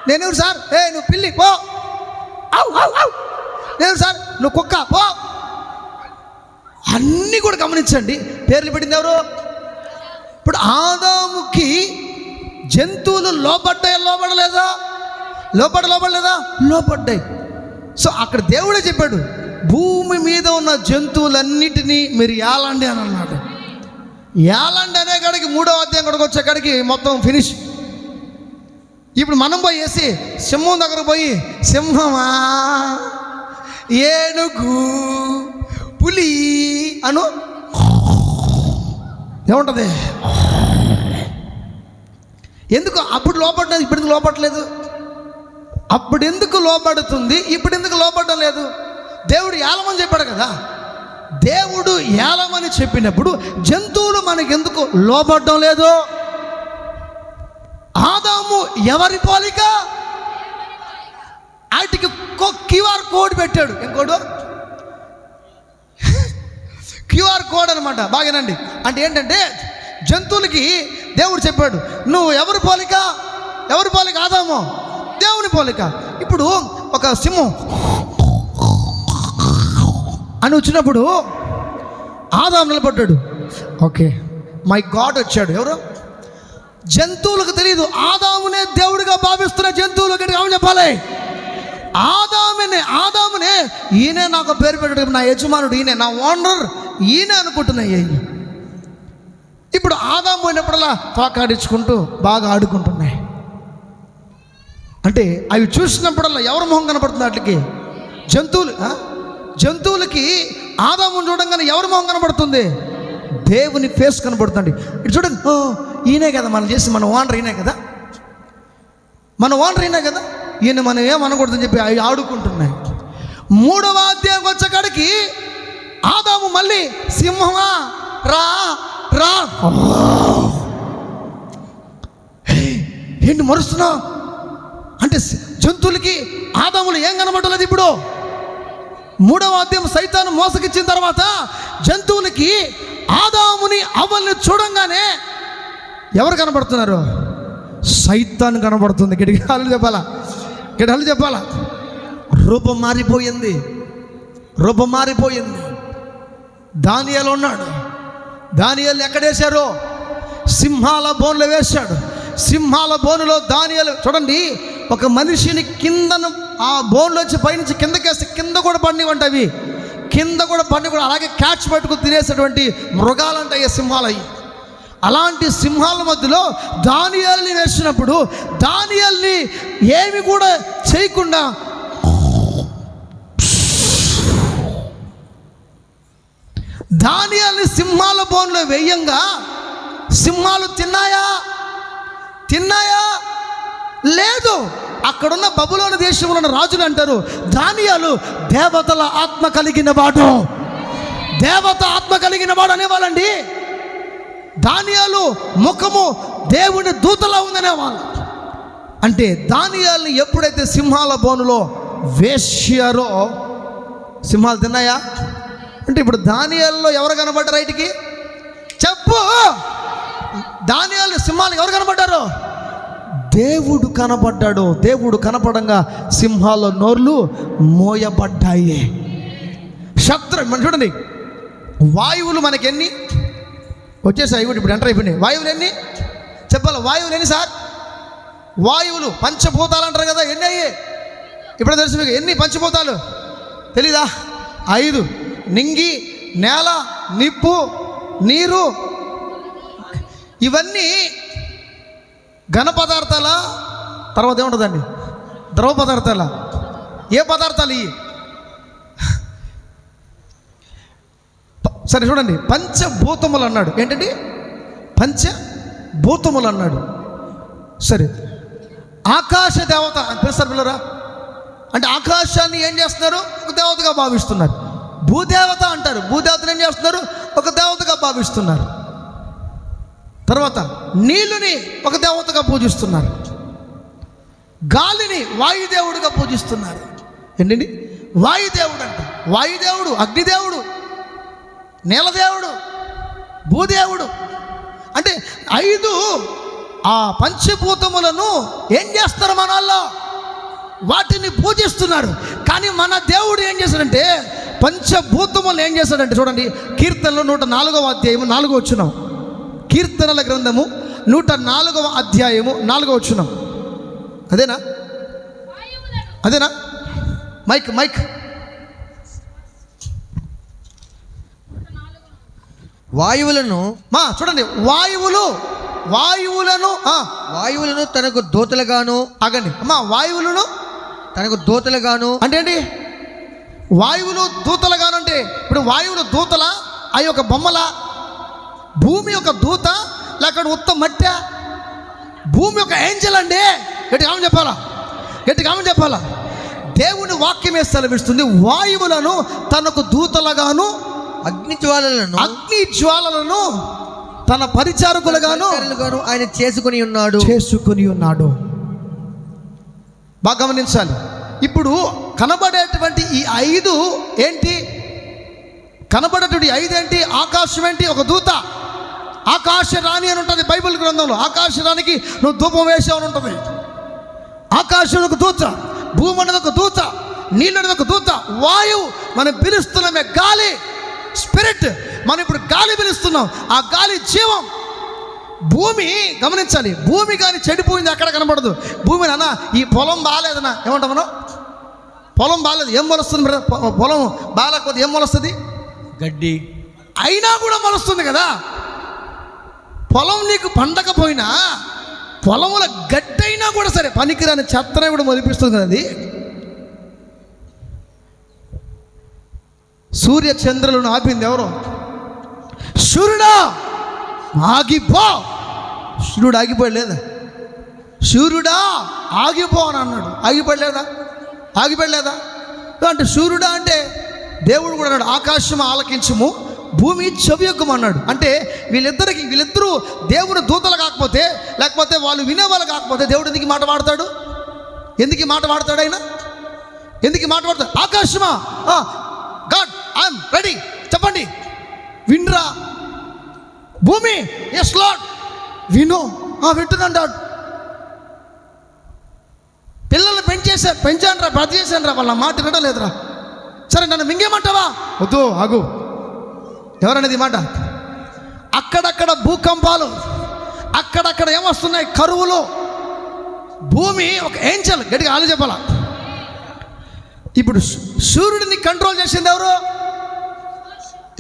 నేనెవరు సార్? నువ్వు పిల్లి పో. నేను సార్ నువ్వు కుక్క పో. అన్నీ కూడా గమనించండి, పేర్లు పెట్టింది ఎవరు? ఇప్పుడు ఆదాముకి జంతువులు లోబడలేదా? లోబడ్డాయి. సో అక్కడ దేవుడే చెప్పాడు, భూమి మీద ఉన్న జంతువులన్నిటినీ మీరు ఏలండి అని అన్నాడు. ఏలండి అనే కాడికి 3వ అధ్యాయం కాడికి వచ్చే కాడికి మొత్తం ఫినిష్. ఇప్పుడు మనం పోయేసి సింహం దగ్గర పోయి సింహమా, ఏనుగు, పులి అను ఏముంటుంది? ఎందుకు అప్పుడు లోపడ్డది, ఇప్పుడు ఎందుకు లోపడలేదు? అప్పుడు ఎందుకు లోపడుతుంది, ఇప్పుడు ఎందుకు లోపడడం లేదు? దేవుడు ఏలమని చెప్పాడు కదా. దేవుడు ఏలమని చెప్పినప్పుడు జంతువులు మనకి ఎందుకు లోబడడం లేదు? ఆదాము ఎవరి పోలిక? వాటికి క్యూఆర్ కోడ్ పెట్టాడు. ఏం కోడు? క్యూఆర్ కోడ్ అనమాట. బాగానండి. అంటే ఏంటంటే జంతువులకి దేవుడు చెప్పాడు, నువ్వు ఎవరి పోలిక? ఎవరి పోలిక? ఆదాము దేవుని పోలిక. ఇప్పుడు ఒక సింహం అని వచ్చినప్పుడు ఆదాము నిలబడ్డాడు. ఓకే, మై గాడ్ వచ్చాడు. ఎవరు? జంతువులకు తెలియదు. ఆదామునే దేవుడిగా భావిస్తున్న జంతువులు గట్టిగా చెప్పాలి. ఆదామునే ఈయనే నాకు పేరు పెట్టాడు, నా యజమానుడు ఈయనే, నా ఓనర్ ఈయన అనుకుంటున్నాయి. ఇప్పుడు ఆదాము పోయినప్పుడల్లా తోకాడించుకుంటూ బాగా ఆడుకుంటున్నాయి. అంటే అవి చూసినప్పుడల్లా ఎవరి మొహం కనపడుతుంది? వాటికి జంతువులకి ఆదాము చూడంగానే ఎవరి మొహం కనపడుతుంది? దేవుని ఫేస్ కనపడుతుంది. ఇటు చూడండి, ఓ ఈయనే కదా మనం చేసి, మన ఓనర్ ఈయనే కదా, మన ఓనర్ ఈయనే కదా, ఈయన మనం ఏమనకూడదని చెప్పి అవి ఆడుకుంటున్నాయి. 3వ అధ్యాయం వచ్చేకాడికి ఆదాము మళ్ళీ సింహమా రా రా, ఏంటి మరుస్తున్నావు అంటే జంతువులకి ఆదాములు ఏం కనబడలేదు. ఇప్పుడు 3వ అధ్యాయం సైతాను మోసగిచ్చిన తర్వాత జంతువులకి ఆదాముని అవ్వల్ని చూడంగానే ఎవరు కనబడుతున్నారు? సైతాను కనబడుతుంది. గిడిగాలు చెప్పాలా, గిడాలు చెప్పాలా. రూపం మారిపోయింది. దానియేలు ఉన్నాడు. దానియేలు ఎక్కడేశారు? సింహాల బోన్లో వేశాడు. సింహాల బోనులో దానియేలు చూడండి, ఒక మనిషిని కిందను ఆ బోన్లోంచి పైనుంచి కిందకేస్తే కింద కూడా పండివంట. అవి కింద కూడా పండి కూడా అలాగే క్యాచ్ పట్టుకుని తినేసేటువంటి మృగాలంటాయి సింహాలయ్యి. అలాంటి సింహాల మధ్యలో దానియేలుని వేసినప్పుడు దానియేలుని ఏమి కూడా చేయకుండా దానియేలుని సింహాల బోన్లో వేయంగా సింహాలు తిన్నాయా? లేదు. అక్కడున్న బబులోను దేశంలో ఉన్న రాజులు అంటారు, దానియేలు దేవతల ఆత్మ కలిగిన వాడు, దేవత ఆత్మ కలిగిన వాడు అనేవాళ్ళండి. దానియేలు ముఖము దేవుని దూతలా ఉందనేవాళ్ళు. అంటే దానియేలుని ఎప్పుడైతే సింహాల బోనులో వేశారో సింహాలు తిన్నాయా అంటే ఇప్పుడు దానియేలులో ఎవరు కనబడ్డారు? రైట్కి చెప్పు. దానియేలు సింహాలు ఎవరు కనబడ్డారు? దేవుడు కనబడ్డాడు. దేవుడు కనపడంగా సింహాల నోర్లు మోయబడ్డాయి. మనం చూడండి, వాయువులు మనకెన్ని వచ్చేసాయి? ఇప్పుడు ఎంటర్ అయిపోయినాయి. వాయువులు ఎన్ని చెప్పాలి? వాయువులు ఎన్ని సార్? వాయువులు పంచభూతాలు అంటారు కదా, ఎన్ని అయ్యాయి? ఇప్పుడు తెలుసు మీకు ఎన్ని పంచభూతాలు తెలీదా? 5. నింగి, నేల, నిప్పు, నీరు. ఇవన్నీ ఘన పదార్థాల, తర్వాత ఏముంటుందండి? ద్రవ పదార్థాల. ఏ పదార్థాలు ఇవి? సరే చూడండి, పంచభూతములు అన్నాడు. ఏంటండి? పంచభూతములు అన్నాడు. సరే, ఆకాశ దేవత అని పిలుస్తారు పిల్లరా. అంటే ఆకాశాన్ని ఏం చేస్తున్నారు? ఒక దేవతగా భావిస్తున్నారు. భూదేవత అంటారు. భూదేవతను ఏం చేస్తున్నారు? ఒక దేవతగా భావిస్తున్నారు. తర్వాత నీళ్ళుని ఒక దేవతగా పూజిస్తున్నారు. గాలిని వాయుదేవుడిగా పూజిస్తున్నారు. ఏంటండి? వాయుదేవుడు అంట. వాయుదేవుడు, అగ్నిదేవుడు, నీలదేవుడు, భూదేవుడు. అంటే 5 ఆ పంచభూతములను ఏం చేస్తారు? మన వాళ్ళు వాటిని పూజిస్తున్నారు. కానీ మన దేవుడు ఏం చేశాడంటే పంచభూతములు ఏం చేశాడంటే చూడండి, కీర్తనలో 104వ అధ్యాయము 4వ వచనం. కీర్తనల గ్రంథము 104వ అధ్యాయము 4వ వచనం. అదేనా? మైక్ వాయువులను చూడండి, వాయువులను తనకు దూతలుగాను. ఆగండి అమ్మా. వాయువులను తనకు దూతలుగాను అంటే ఏంటి? వాయువులు దూతలుగాను అంటే ఇప్పుడు వాయువులు దూతల, అవి ఒక బొమ్మల, భూమి ఒక దూత, లేక ఉత్త మట్టె? భూమి ఒక ఏంజల్ అండి. గట్టిగా చెప్పాలా. దేవుని వాక్యమే సెలవిస్తుంది, వాయువులను తనకు దూతలుగాను, అగ్ని జ్వాలలను తన పరిచారకులుగాను ఆయన చేసుకుని ఉన్నాడు. బాగా గమనించాలి. ఇప్పుడు కనబడేటువంటి ఈ 5 ఏంటి? కనబడేటువంటి 5 ఏంటి? ఆకాశం ఏంటి? ఒక దూత. ఆకాశ రాణి అని ఉంటుంది బైబిల్ గ్రంథంలో. ఆకాశ రాణికి నువ్వు ధూపం వేసావు అని ఉంటుంది. ఆకాశం ఒక దూత, భూమి అనేది ఒక దూత, నీళ్ళు అనేది ఒక దూత, వాయువు మనం పిలుస్తున్నామే గాలి, స్పిరిట్. మనం ఇప్పుడు గాలి పిలుస్తున్నాం, ఆ గాలి జీవం. భూమి గమనించాలి, భూమి కానీ చెడిపోయింది అక్కడ కనబడదు. భూమి అన్న ఈ పొలం బాగాలేదన్నా ఏమంటాం మనం? పొలం బాగాలేదు, ఏం మొలుస్తుంది? పొలం బాగాలేకపోతే ఏం మొలుస్తుంది? గడ్డి. అయినా కూడా మొలుస్తుంది కదా. పొలం నీకు పండకపోయినా పొలముల గడ్డైనా కూడా సరే పనికిరాని చెత్తనే కూడా మొలిపిస్తుంది కదా అది. సూర్య చంద్రులను ఆపింది ఎవరో? సూర్యుడా ఆగిపో. సూర్యుడు ఆగిపోయలేదా? సూర్యుడా ఆగిపో అని అన్నాడు. ఆగిపోయలేదా? ఆగిపోయలేదా? అంటే సూర్యుడా అంటే దేవుడు కూడా అన్నాడు ఆకాశం ఆలకించము, భూమి చెవియొక్కమన్నాడు. అంటే వీళ్ళిద్దరూ దేవుని దూతలు కాకపోతే, లేకపోతే వాళ్ళు వినేవాళ్ళు కాకపోతే దేవుడు ఎందుకు మాట వాడతాడు? ఎందుకు మాట వాడతాడు ఆయన? ఎందుకు మాట వాడతాడు? ఆకాశమా, గాడ్ ఐఎమ్ రెడీ, చెప్పండి, వినరా? భూమి, ఎస్ లార్డ్, విను, వింటున్నాడు. పిల్లలు పెంచాను రా, బ్రతి చేశాను రా, వాళ్ళ మాట వినడం లేదురా. సరే నన్ను మింగేమంటావా? వద్దు, ఆగు. ఎవరనేది మాట? అక్కడక్కడ భూకంపాలు, అక్కడక్కడ ఏమొస్తున్నాయి? కరువులు. భూమి ఒక ఏంజల్, గట్టిగా ఆలు చెప్పాలా. ఇప్పుడు సూర్యుడిని కంట్రోల్ చేసింది ఎవరు?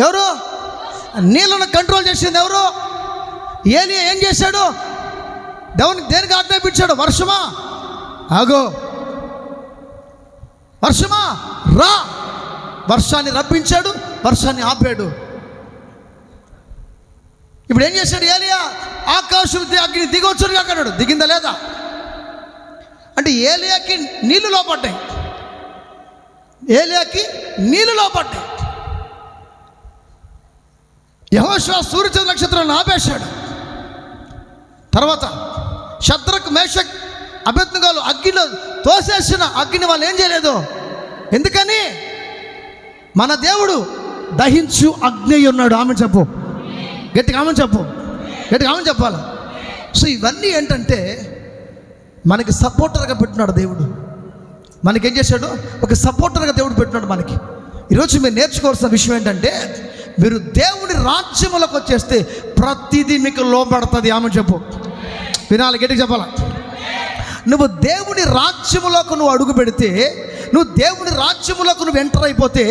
ఎవరు? నీళ్ళను కంట్రోల్ చేసింది ఎవరు? ఏలియా ఏం చేశాడు? దేనికి ఆజ్ఞాపించాడు? వర్షమా ఆగో, వర్షమా రా. వర్షాన్ని రప్పించాడు, వర్షాన్ని ఆపాడు. ఇప్పుడు ఏం చేశాడు ఏలియా? ఆకాశం అగ్ని దిగొచ్చుగా అన్నాడు. దిగిందా లేదా? అంటే ఏలియాకి నీళ్లు లోపడ్డాయి, ఏలియాకి నీళ్లు లోపడ్డాయి. యెహోషువ సూర్యచంద్ర నక్షత్రాలను ఆపేశాడు. తర్వాత షద్రకు మేషక్ అబేద్నెగోలు అగ్నిలో తోసేసిన అగ్ని వాళ్ళు ఏం చేయలేదు. ఎందుకని? మన దేవుడు దహించు అగ్ని ఉన్నాడు. ఆమె చెప్పు, గట్టిగా ఆమె చెప్పు, గట్టిగా ఆమె చెప్పాలి. సో ఇవన్నీ ఏంటంటే మనకి సపోర్టర్గా పెట్టినాడు దేవుడు. మనకేం చేశాడు? ఒక సపోర్టర్గా దేవుడు పెట్టినాడు మనకి. ఈరోజు మీరు నేర్చుకోవాల్సిన విషయం ఏంటంటే, మీరు దేవుని రాజ్యములకు వచ్చేస్తే ప్రతిదీ మీకు లోబడుతుంది. ఆమె చెప్పు, వినాలి, గట్టిగా చెప్పాలా. నువ్వు దేవుని రాజ్యములకు నువ్వు అడుగు పెడితే, నువ్వు దేవుని రాజ్యములకు నువ్వు ఎంటర్ అయిపోతే,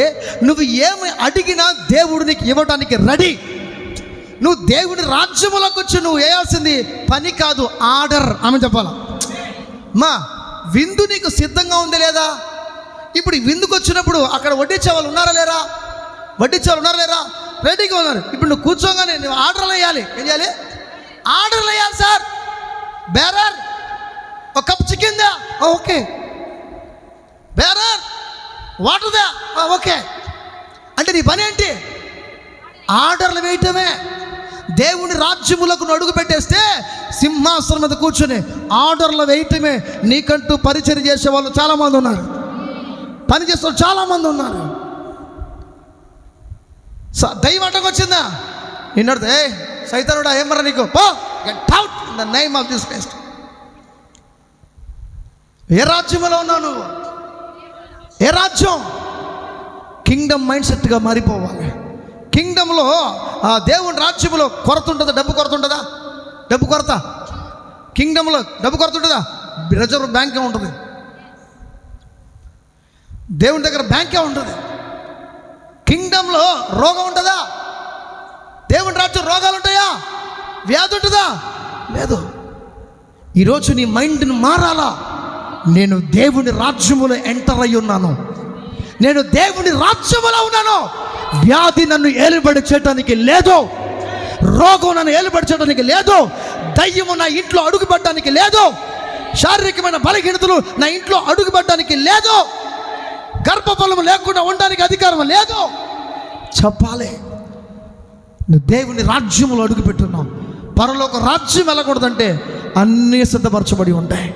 నువ్వు ఏమి అడిగినా దేవుడు నీకు ఇవ్వడానికి రెడీ. నువ్వు దేవుని రాజ్యములకు వచ్చి నువ్వు వేయాల్సింది పని కాదు, ఆర్డర్. ఆమె చెప్పాలా. మా విందు నీకు సిద్ధంగా ఉంది లేదా? ఇప్పుడు విందుకు వచ్చినప్పుడు అక్కడ వడ్డించే వాళ్ళు ఉన్నారా లేరా? వడ్డించే వాళ్ళు ఉన్నారా లేరా? రెడీగా ఉన్నారు. ఇప్పుడు నువ్వు కూర్చోగానే నువ్వు ఆర్డర్లు వేయాలి. ఏం చేయాలి? ఆర్డర్లు వేయాలి. సార్ బేరర్ ఒక కప్ చికెన్ దా, ఓకే. బేరర్ వాటర్ దా, ఓకే. అంటే నీ పని ఏంటి? ఆర్డర్లు వేయటమే. దేవుని రాజ్యములకు అడుగు పెట్టేస్తే సింహాసనం మీద కూర్చొని ఆర్డర్లు వేయటమే. నీకంటూ పరిచయం చేసే వాళ్ళు చాలామంది ఉన్నారు, పని చేసే వాళ్ళు చాలామంది ఉన్నారు. దైవం అడ్డకు వచ్చిందా నిన్నడితే, ఏ సైతానుడా ఏమరా నీకు, పో, get out in the name of this Christ. ఏ రాజ్యంలో ఉన్నావు నువ్వు? ఏ రాజ్యం? కింగ్డమ్ మైండ్ సెట్గా మారిపోవాలి. కింగ్డమ్లో, దేవుని రాజ్యంలో కొరత ఉంటుందా? డబ్బు కొరత ఉంటుందా? డబ్బు కొరత. కింగ్డమ్లో డబ్బు కొరత ఉంటుందా? రిజర్వ్ బ్యాంకే ఉంటుంది. దేవుని దగ్గర బ్యాంకే ఉంటుంది. కింగ్డమ్లో రోగం ఉంటుందా? దేవుని రాజ్యం రోగాలు ఉంటాయా? వ్యాధి ఉంటుందా? లేదు. ఈరోజు నీ మైండ్ని మారాలా. నేను దేవుని రాజ్యములో ఎంటర్ అయి ఉన్నాను, నేను దేవుని రాజ్యములో ఉన్నాను. వ్యాధి నన్ను ఏలుబడి చేయడానికి లేదు, రోగం నన్ను ఏలుబడి చేయడానికి లేదు, దయ్యము నా ఇంట్లో అడుగు పెట్టడానికి లేదు, శారీరకమైన బలహీనతలు నా ఇంట్లో అడుగు పెట్టడానికి లేదు, గర్భఫలము లేకుండా ఉండడానికి అధికారం లేదు. చెప్పాలి, నువ్వు దేవుని రాజ్యములో అడుగు పెట్టున్నావు. పరలోక రాజ్యం వెళ్ళకూడదంటే అన్నీ సిద్ధపరచబడి ఉంటాయి.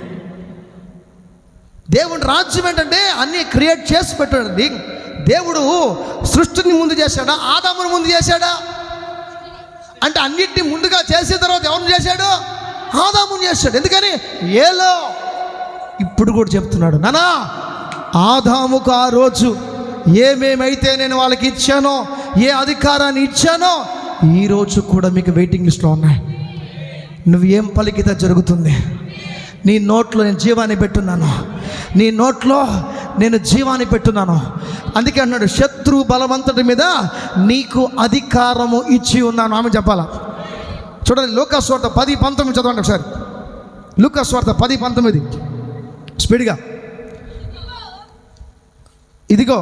దేవుని రాజ్యం ఏంటంటే అన్నీ క్రియేట్ చేసి పెట్టాడండి. దేవుడు సృష్టిని ముందు చేశాడా, ఆదామును ముందు చేశాడా అంటే అన్నిటిని ముందుగా చేసిన తర్వాత ఎవరిని చేశాడు? ఆదాముని చేశాడు. ఎందుకని? ఏలో ఇప్పుడు కూడా చెప్తున్నాడు, నానా ఆదాముకు ఆ రోజు ఏమేమైతే నేను వాళ్ళకి ఇచ్చానో, ఏ అధికారాన్ని ఇచ్చానో ఈరోజు కూడా మీకు వెయిటింగ్ లిస్ట్లో ఉన్నాయి. నువ్వు ఏం పలికితే జరుగుతుంది. నీ నోట్లో నేను జీవాన్ని పెట్టున్నాను, నీ నోట్లో నేను జీవాన్ని పెట్టున్నాను. అందుకే అన్నాడు, శత్రు బలవంతుడి మీద నీకు అధికారము ఇచ్చి ఉన్నాను. ఆమె చెప్పాలా? చూడండి, లూకా సువార్త 10:19 చదవండి ఒకసారి. లూకా సువార్త 10:19 స్పీడ్గా. ఇదిగో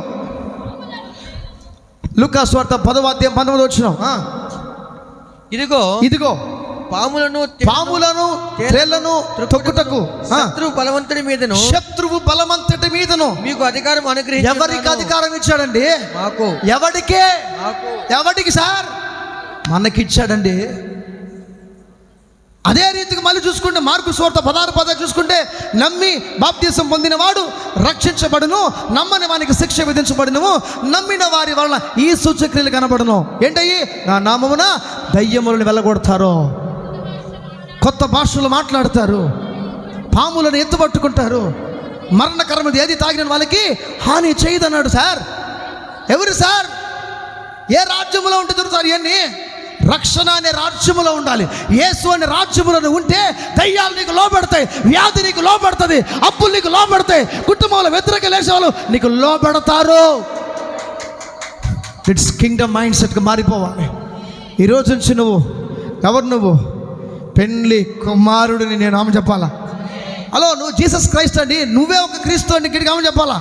లూకా సువార్త 10:19 ఇదిగో పాములను తేళ్లను తొక్కుటకు శత్రువు బలవంతుడి మీదను మీకు అధికారం అనుగ్రహించాడు. ఎవరికి అధికారం ఇచ్చాడండి? మాకు. ఎవరికి సార్? మనకిచ్చాడండి. అదే రీతికి మళ్ళీ చూసుకుంటే మార్కు సువార్త 16:10 చూసుకుంటే, నమ్మి బాప్తీసం పొందినవాడు రక్షించబడును, నమ్మని వానికి శిక్ష విధించబడును, నమ్మిన వారి వలన ఈ సూచక్రియలు కనబడును. ఏంటయ్యి? నా నామమున దయ్యములను వెళ్ళగొడతారు, కొత్త భాషలు మాట్లాడతారు, పాములను ఎత్తుపట్టుకుంటారు, మరణకరమైనది ఏది తాగిన వాళ్ళకి హాని చేయదన్నాడు. సార్ ఎవరు సార్? ఏ రాజ్యంలో ఉంటే దొరుకుతారు ఇవన్నీ? రక్షణ అనే రాజ్యములో ఉండాలి. యేసు అనే రాజ్యములో ఉంటే దయ్యాలు నీకు లోబడతాయి, వ్యాధి నీకు లోబడుతుంది, అప్పులు నీకు లోబడతాయి, కుటుంబంలో వ్యతిరేక లేచాలు నీకు లోబడతారు. ఇట్స్ కింగ్డమ్ మైండ్ సెట్గా మారిపోవాలి. ఈరోజు నుంచి నువ్వు పెండ్లి కుమారుడిని నేను ఆమె చెప్పాలా? హలో, నువ్వు జీసస్ క్రైస్ట్ అండి, నువ్వే ఒక క్రీస్తు అండి గిడికి ఆమె చెప్పాలా?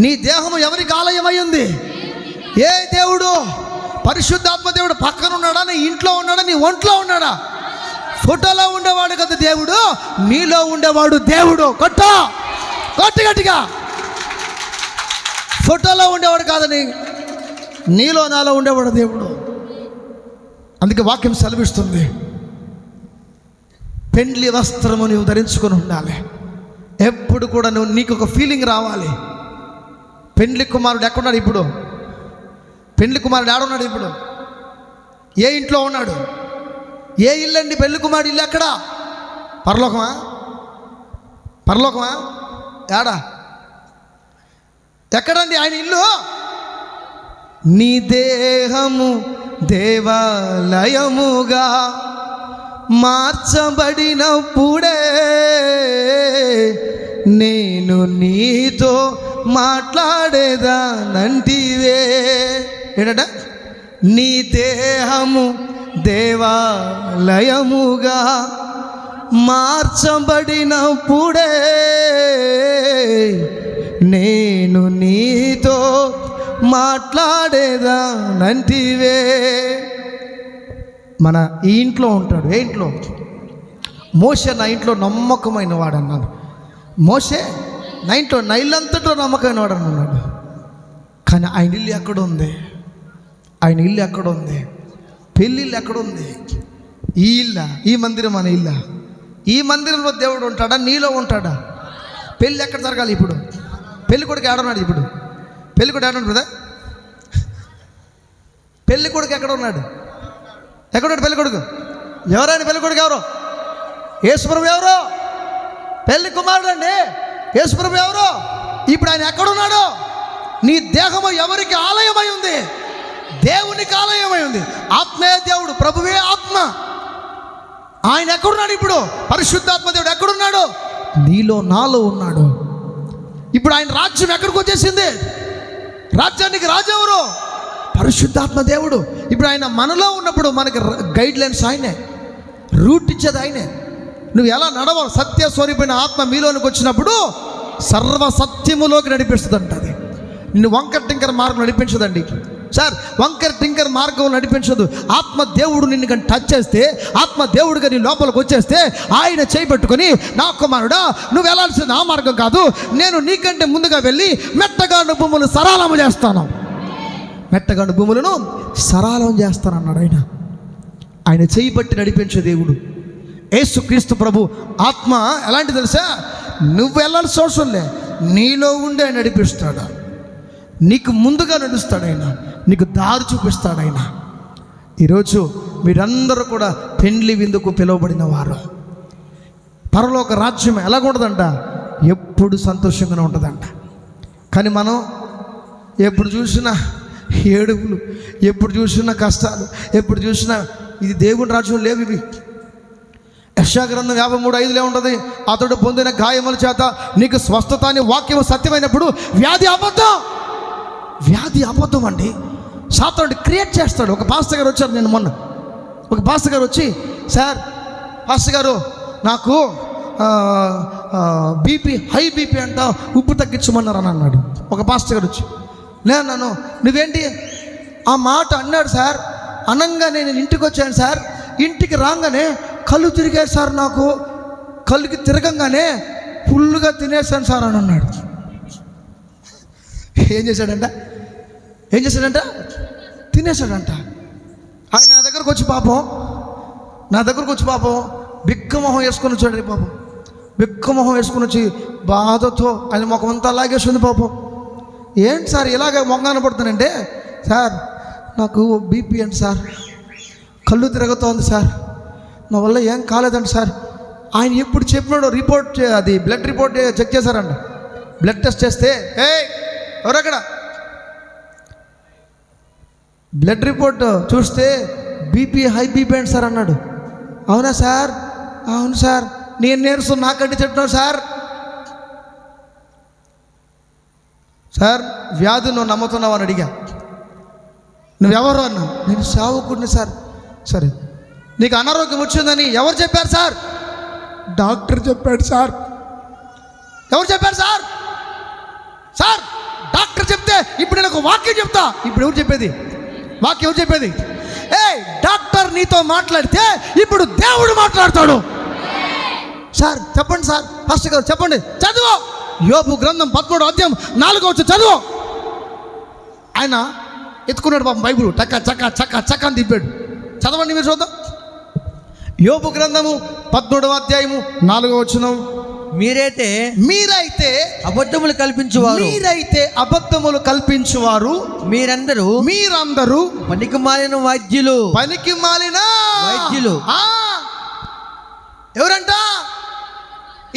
నీ దేహము ఎవరికి ఆలయం అయ్యింది? ఏ దేవుడు? పరిశుద్ధాత్మ దేవుడు పక్కన ఉన్నాడా? నీ ఇంట్లో ఉన్నాడా? నీ ఒంట్లో ఉన్నాడా? ఫోటోలో ఉండేవాడు కదా దేవుడు, నీలో ఉండేవాడు దేవుడు. కొట్టు గట్టిగా. ఫోటోలో ఉండేవాడు కాదని, నీలో నాలో ఉండేవాడు దేవుడు. అందుకే వాక్యం సెలవిస్తుంది, పెండ్లి వస్త్రము నువ్వు ధరించుకొని ఉండాలి. ఎప్పుడు కూడా నీకు ఒక ఫీలింగ్ రావాలి. పెండ్లి కుమారుడు ఎక్కడున్నాడు ఇప్పుడు? పెండ్లి కుమారుడు ఏడున్నాడు ఇప్పుడు? ఏ ఇంట్లో ఉన్నాడు? ఏ ఇల్లు అండి పెళ్లి కుమారుడు ఇల్లు? ఎక్కడ? పరలోకమా? ఏడా? ఎక్కడండి ఆయన ఇల్లు? నీ దేహము దేవాలయముగా మార్చబడినప్పుడే నేను నీతో మాట్లాడేదానంటివే. ఏంటంట? నీ దేహము దేవాలయముగా మార్చబడినప్పుడే నేను నీతో మాట్లాడేదానంటివే. మన ఈ ఇంట్లో ఉంటాడు. ఏ ఇంట్లో? మోషే నా ఇంట్లో నమ్మకమైన వాడు అన్నాడు. మోషే నా ఇంట్లో, నా ఇల్లంతటో నమ్మకమైన వాడు అన్నాడు. కానీ ఆయన ఇల్లు ఎక్కడుంది? ఆయన ఇల్లు ఎక్కడుంది? పెళ్ళిళ్ళు ఎక్కడుంది? ఈ ఇల్లా? ఈ మందిరం అనే ఇల్లా? ఈ మందిరంలో దేవుడు ఉంటాడా? నీలో ఉంటాడా? పెళ్ళి ఎక్కడ జరగాలి ఇప్పుడు? పెళ్ళి కొడుకు ఏడున్నాడు ఇప్పుడు? పెళ్ళి కొడుకు ఏడున్నాడు బ్రదర్? పెళ్ళి కొడుకు ఎక్కడ ఉన్నాడు? ఎక్కడున్నాడు పెళ్ళి కొడుకు? ఎవరైనా పెళ్ళి కొడుకు ఎవరు? యేసుప్రభు ఎవరు? పెళ్ళి కుమారుడు అండి యేసుప్రభు ఎవరు? ఇప్పుడు ఆయన ఎక్కడున్నాడు? నీ దేహము ఎవరికి ఆలయమై ఉంది? దేవునికి ఆలయమై ఉంది. ఆత్మే దేవుడు, ప్రభువే ఆత్మ. ఆయన ఎక్కడున్నాడు ఇప్పుడు? పరిశుద్ధాత్మ దేవుడు ఎక్కడున్నాడు? నీలో నాలో ఉన్నాడు. ఇప్పుడు ఆయన రాజ్యం ఎక్కడికి వచ్చేసింది? రాజ్యానికి రాజు ఎవరు? పరిశుద్ధాత్మ దేవుడు. ఇప్పుడు ఆయన మనలో ఉన్నప్పుడు మనకి గైడ్ లైన్స్ ఆయనే, రూట్ ఇచ్చేది ఆయనే. నువ్వు ఎలా నడవాలి? సత్య స్వరూపమైన ఆత్మ మీలోనికి వచ్చినప్పుడు సర్వ సత్యములోకి నడిపిస్తుంది అంటది. నిన్ను వంకర టింకర మార్గం నడిపించదండి సార్. వంకర టింకర మార్గం నడిపించదు. ఆత్మ దేవుడు నిన్ను కానీ టచ్ చేస్తే, ఆత్మ దేవుడుగా నీ లోపలికి వచ్చేస్తే ఆయన చేయిపెట్టుకొని, నా కుమారుడా నువ్వు వెళ్ళాల్సింది ఆ మార్గం కాదు, నేను నీకంటే ముందుగా వెళ్ళి మెట్టగాను భూములు సరళము చేస్తాను, మెట్టగాను భూములను సరళం చేస్తానన్నాడు ఆయన. ఆయన చేయిపట్టి నడిపించే దేవుడు యేసుక్రీస్తు ప్రభు. ఆత్మ ఎలాంటి తెలుసా? నువ్వు వెళ్ళాల్సిన అవసరం లే, నీలో ఉండి ఆయన నడిపిస్తాడు. నీకు ముందుగా నడుస్తాడు ఆయన, నీకు దారి చూపిస్తాడు ఆయన. ఈరోజు మీరందరూ కూడా పెండ్లి విందుకు పిలువబడిన వారు. పరలోక రాజ్యం ఎలాగుంటుందంట? ఎప్పుడు సంతోషంగానే ఉంటుందంట. కానీ మనం ఎప్పుడు చూసినా ఏడుపులు, ఎప్పుడు చూసినా కష్టాలు, ఎప్పుడు చూసినా ఇది దేవుని రాజ్యం లేవు ఇవి. యెషయా గ్రంథం 53:5 ఉంటుంది, అతడు పొందిన గాయముల చేత నీకు స్వస్థత అని వాక్యం సత్యమైనప్పుడు వ్యాధి అబద్ధం. వ్యాధి అబద్ధం అండి. సాతానుడు క్రియేట్ చేస్తాడు. ఒక పాస్టర్ గారు వచ్చారు, నేను మొన్న ఒక పాస్టర్ గారు వచ్చి, సార్ పాస్టర్ గారు నాకు హై బీపీ అంట, ఉప్పు తగ్గించమన్నారు అని అన్నాడు. ఒక పాస్టర్ గారు వచ్చి, నేను నువ్వేంటి ఆ మాట అన్నాడు సార్. అనంగానే నేను ఇంటికి వచ్చాను సార్. ఇంటికి రాగానే కళ్ళు తిరిగాయి సార్, నాకు కళ్ళుకి తిరగంగానే ఫుల్గా తినేసాను సార్ అని అన్నాడు. ఏం చేశాడంట తినేశాడంట. ఆయన నా దగ్గరకు వచ్చి పాపం బిక్కమొహం వేసుకొని వచ్చాడు. పాపం బిక్కమొహం వేసుకొని వచ్చి బాధతో ఆయన ముఖం అంతా లాగేస్తుంది. పాపం ఏంటి సార్ ఇలాగ మొంగాన పడుతానంటే, సార్ నాకు బీపీ అండి సార్, కళ్ళు తిరుగుతోంది సార్, నా వల్ల ఏం కాలేదండి సార్. ఆయన ఎప్పుడు చెప్పినాడు రిపోర్ట్, అది బ్లడ్ రిపోర్ట్ చెక్ చేశారంట. బ్లడ్ టెస్ట్ చేస్తే, ఎవరక్కడ బ్లడ్ రిపోర్ట్ చూస్తే హై బీపీ అండి సార్ అన్నాడు. అవునా సార్? అవును సార్. నేను నేర్చుకుని నాకంటే చెప్తున్నాను సార్. సార్ వ్యాధి నువ్వు నమ్ముతున్నావు అని అడిగా. నువ్వెవరు అన్నా. నేను సావుకుడిని సార్. సరే నీకు అనారోగ్యం వచ్చిందని ఎవరు చెప్పారు సార్? డాక్టర్ చెప్పాడు సార్. ఎవరు చెప్పారు సార్? సార్ డాక్టర్ చెప్తే ఇప్పుడు నేను ఒక వాక్యం చెప్తా. ఇప్పుడు ఎవరు చెప్పేది వాక్యం? ఎవరు చెప్పేది? డాక్టర్ నీతో మాట్లాడితే ఇప్పుడు దేవుడు మాట్లాడతాడు. సార్ చెప్పండి సార్, ఫస్ట్ గారు చెప్పండి, చదువు యోబు గ్రంథం 13:4 చదువు. ఆయన ఎత్తుకున్నాడు పాపం బైబుల్, టక్క చక్క చక్క చక్క అని తిప్పాడు. చదవండి మీరు చూద్దాం. యోబు గ్రంథము 13:4 మీరైతే అబద్ధములు కల్పించువారు మీరందరూ పనికి మాలిన వైద్యులు. ఎవరంట?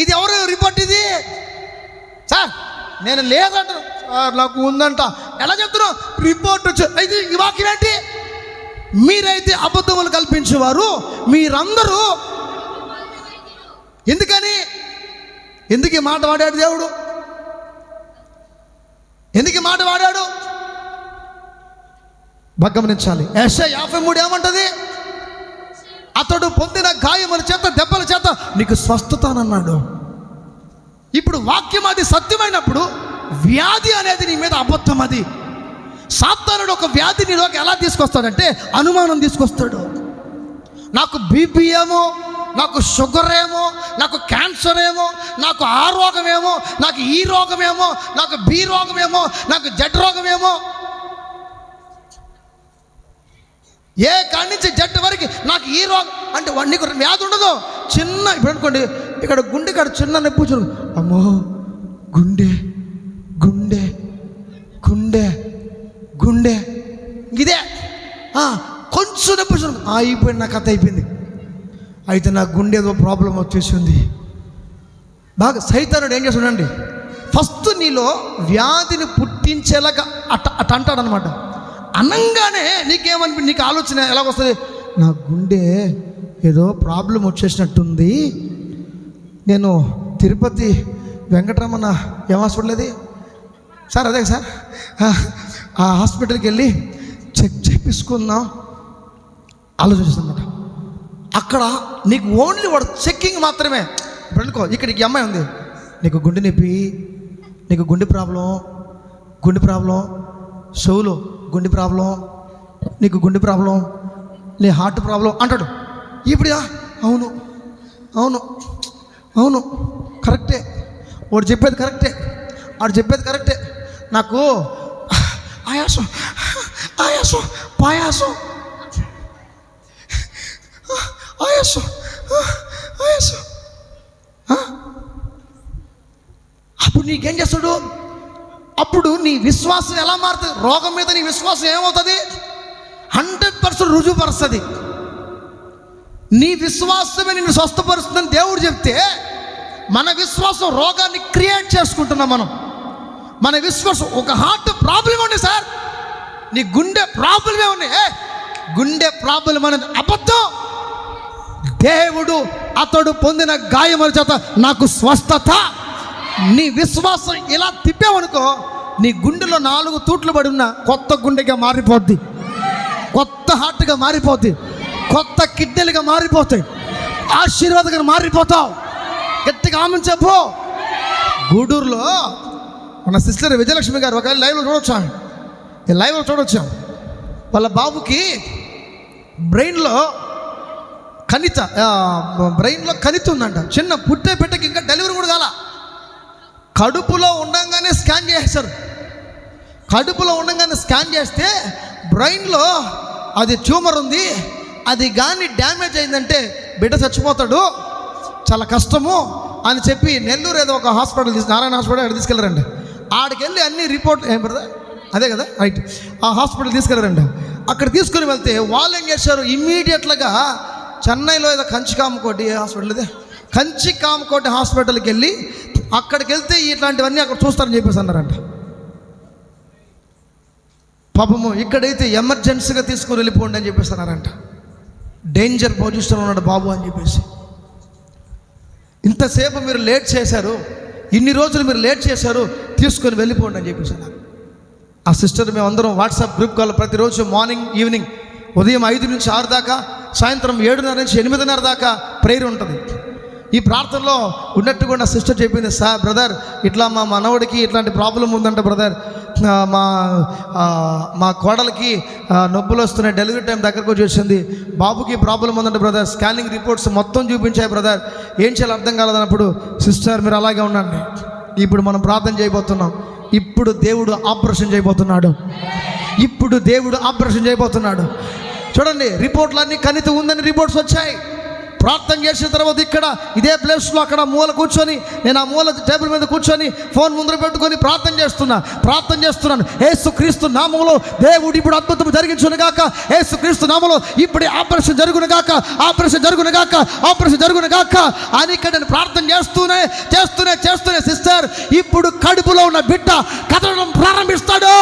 ఇది ఎవరు రిపోర్ట్? ఇది సార్ నేను లేదంట సార్, నాకు ఉందంట. ఎలా చెప్తున్నావు? రిపోర్ట్ ఇది ఈ వాక్యం ఏంటి? మీరైతే అబద్ధములు కల్పించేవారు మీరందరూ. ఎందుకు ఈ మాట వాడాడు దేవుడు? ఎందుకు ఈ మాట వాడాడు? గమనించాలి. యెషయా 53 ఏమంటది? అతడు పొందిన గాయముల చేత, దెబ్బల చేత నీకు స్వస్థత అన్నాడు. ఇప్పుడు వాక్యం అది సత్యమైనప్పుడు వ్యాధి అనేది నీ మీద అబద్ధం. అది సాతానుడు ఒక వ్యాధి నీలోకి ఎలా తీసుకొస్తాడంటే అనుమానం తీసుకొస్తాడు. నాకు బీపీ ఏమో, నాకు షుగర్ ఏమో, నాకు క్యాన్సర్ ఏమో, నాకు ఆ రోగమేమో, నాకు ఈ రోగమేమో, నాకు బి రోగమేమో, నాకు జడ్ రోగమేమో, ఏ కాడి నుంచి జడ్ వరకు నాకు ఈ రోగం అంటే నీకు వ్యాధి ఉండదు. చిన్న ఇప్పుడు అనుకోండి, ఇక్కడ గుండె కాడ చిన్న నొప్పి చూడు, అమ్మో గుండె గుండె గుండె గుండె ఇదే కొంచెం నొప్పి చూడు, అయిపోయింది, నా కథ అయిపోయింది. అయితే నా గుండె ఏదో ప్రాబ్లం వచ్చేసింది. బాగా సైతానుడు ఏం చేస్తాడండి, ఫస్ట్ నీలో వ్యాధిని పుట్టించేలాగా అట్ట అంటాడనమాట. అనంగానే నీకు ఆలోచన ఎలా వస్తుంది? నా గుండె ఏదో ప్రాబ్లం వచ్చేసినట్టుంది, నేను తిరుపతి వెంకటరమణ ఏం హాస్పిటల్ అది సార్, అదే సార్, ఆ హాస్పిటల్కి వెళ్ళి చెక్ చేయించుకుందాం ఆలోచిస్తానమాట. అక్కడ నీకు ఓన్లీ వాడు చెక్కింగ్ మాత్రమే. ఇప్పుడు అనుకో, ఇక్కడ ఈ అమ్మాయి ఉంది, నీకు గుండె నొప్పి, నీకు గుండె ప్రాబ్లం, చెవులో గుండె ప్రాబ్లం, నీకు గుండె ప్రాబ్లం, నీ హార్ట్ ప్రాబ్లం అంటాడు. ఇప్పుడు అవును అవును అవును కరెక్టే, వాడు చెప్పేది కరెక్టే, నాకు ఆయాసం ఆయాసం పాయాసం ఆయాసం ఆయాసం నీకేం చేస్తాడు? అప్పుడు నీ విశ్వాసం ఎలా మారుతుంది? రోగం మీద నీ విశ్వాసం ఏమవుతుంది? 100% రుజువుపరుస్తుంది. నీ విశ్వాసమే నిన్ను స్వస్థపరుస్తుందని దేవుడు చెప్తే మన విశ్వాసం రోగాన్ని క్రియేట్ చేసుకుంటున్నాం మనం. మన విశ్వాసం ఒక హార్ట్ ప్రాబ్లం ఉంది సార్, నీ గుండె ప్రాబ్లమే ఉన్నాయి. గుండె ప్రాబ్లం అనేది అబద్ధం. దేవుడు అతడు పొందిన గాయముల చేత నాకు స్వస్థత. నీ విశ్వాసం ఇలా తిప్పావనుకో, నీ గుండెలో 4 తూట్లు పడి ఉన్న కొత్త గుండెగా మారిపోద్ది, కొత్త హార్ట్గా మారిపోద్ది, కొత్త కిడ్నీలుగా మారిపోతాయి, ఆశీర్వాదంగా మారిపోతావు. గట్టిగా ఆమెను చెప్పు. గూడూరులో మన సిస్టర్ విజయలక్ష్మి గారు ఒక లైవ్లో చూడొచ్చు, ఆమె లైవ్లో చూడొచ్చు. వాళ్ళ బాబుకి బ్రెయిన్లో కణిత ఉందంట. చిన్న పుట్టే బిడ్డకి ఇంకా డెలివరీ కూడా కాల. కడుపులో ఉండగానే స్కాన్ చేశారు. కడుపులో ఉండగానే స్కాన్ చేస్తే బ్రెయిన్లో అది ట్యూమర్ ఉంది, అది కానీ డ్యామేజ్ అయిందంటే బిడ్డ చచ్చిపోతాడు, చాలా కష్టము అని చెప్పి నెల్లూరు ఏదో ఒక హాస్పిటల్ నారాయణ హాస్పిటల్ అక్కడ తీసుకెళ్ళారండి. ఆడికి వెళ్ళి అన్ని రిపోర్ట్ ఏం బ్రదర్ అదే కదా రైట్, ఆ హాస్పిటల్ తీసుకెళ్ళారండి. అక్కడ తీసుకుని వెళ్తే వాళ్ళు ఏం చేశారు, ఇమ్మీడియట్లుగా చెన్నైలో ఏదో కంచికామకోటి హాస్పిటల్, ఇదే కంచికామకోటి హాస్పిటల్కి వెళ్ళి అక్కడికి వెళ్తే ఇట్లాంటివన్నీ అక్కడ చూస్తారని చెప్పేసి అన్నారంట. పాపము ఇక్కడైతే ఎమర్జెన్సీగా తీసుకుని వెళ్ళిపోండి అని చెప్పేసి అన్నారంట. డేంజర్ పొజిషన్లో ఉన్నాడు బాబు అని చెప్పేసి. ఇంతసేపు మీరు లేట్ చేశారు, ఇన్ని రోజులు మీరు లేట్ చేశారు, తీసుకొని వెళ్ళిపోండి అని చెప్పేసి అన్నారు. ఆ సిస్టర్ మేమందరం వాట్సాప్ గ్రూప్ కాల్ ప్రతిరోజు మార్నింగ్ ఈవినింగ్ ఉదయం 5 నుంచి 6 దాకా, సాయంత్రం 7:30 నుంచి 8:30 దాకా ప్రేయర్ ఉంటుంది. ఈ ప్రార్థనలో ఉన్నట్టుగా నా సిస్టర్ చెప్పింది, సార్ బ్రదర్ ఇట్లా మా మనవడికి ఇట్లాంటి ప్రాబ్లం ఉందంట బ్రదర్, మా కోడలికి నొప్పులు వస్తున్నాయి, డెలివరీ టైం దగ్గరకు వచ్చేసింది, బాబుకి ప్రాబ్లం ఉందంట బ్రదర్, స్కానింగ్ రిపోర్ట్స్ మొత్తం చూపించాయి బ్రదర్, ఏం చేయాలి అర్థం కాలేదన్నప్పుడు, సిస్టర్ మీరు అలాగే ఉండండి, ఇప్పుడు మనం ప్రార్థన చేయబోతున్నాం, ఇప్పుడు దేవుడు ఆపరేషన్ చేయబోతున్నాడు, ఇప్పుడు దేవుడు ఆపరేషన్ చేయబోతున్నాడు. చూడండి రిపోర్ట్లన్నీ కణితి ఉందని రిపోర్ట్స్ వచ్చాయి. ప్రార్థన చేసిన తర్వాత ఇక్కడ ఇదే ప్లేస్లో అక్కడ మూల కూర్చొని, నేను ఆ మూల టేబుల్ మీద కూర్చొని ఫోన్ ముందర పెట్టుకొని ప్రార్థన చేస్తున్నాను. యేసుక్రీస్తు నామములో దేవుడు ఇప్పుడు అద్భుతం జరిగించును గాక, యేసుక్రీస్తు నామములో ఇప్పుడే ఆపరేషన్ జరుగును గాక అని ఇక్కడ నేను ప్రార్థన చేస్తూనే సిస్టర్ ఇప్పుడు కడుపులో ఉన్న బిడ్డ కదలడం ప్రారంభిస్తాడు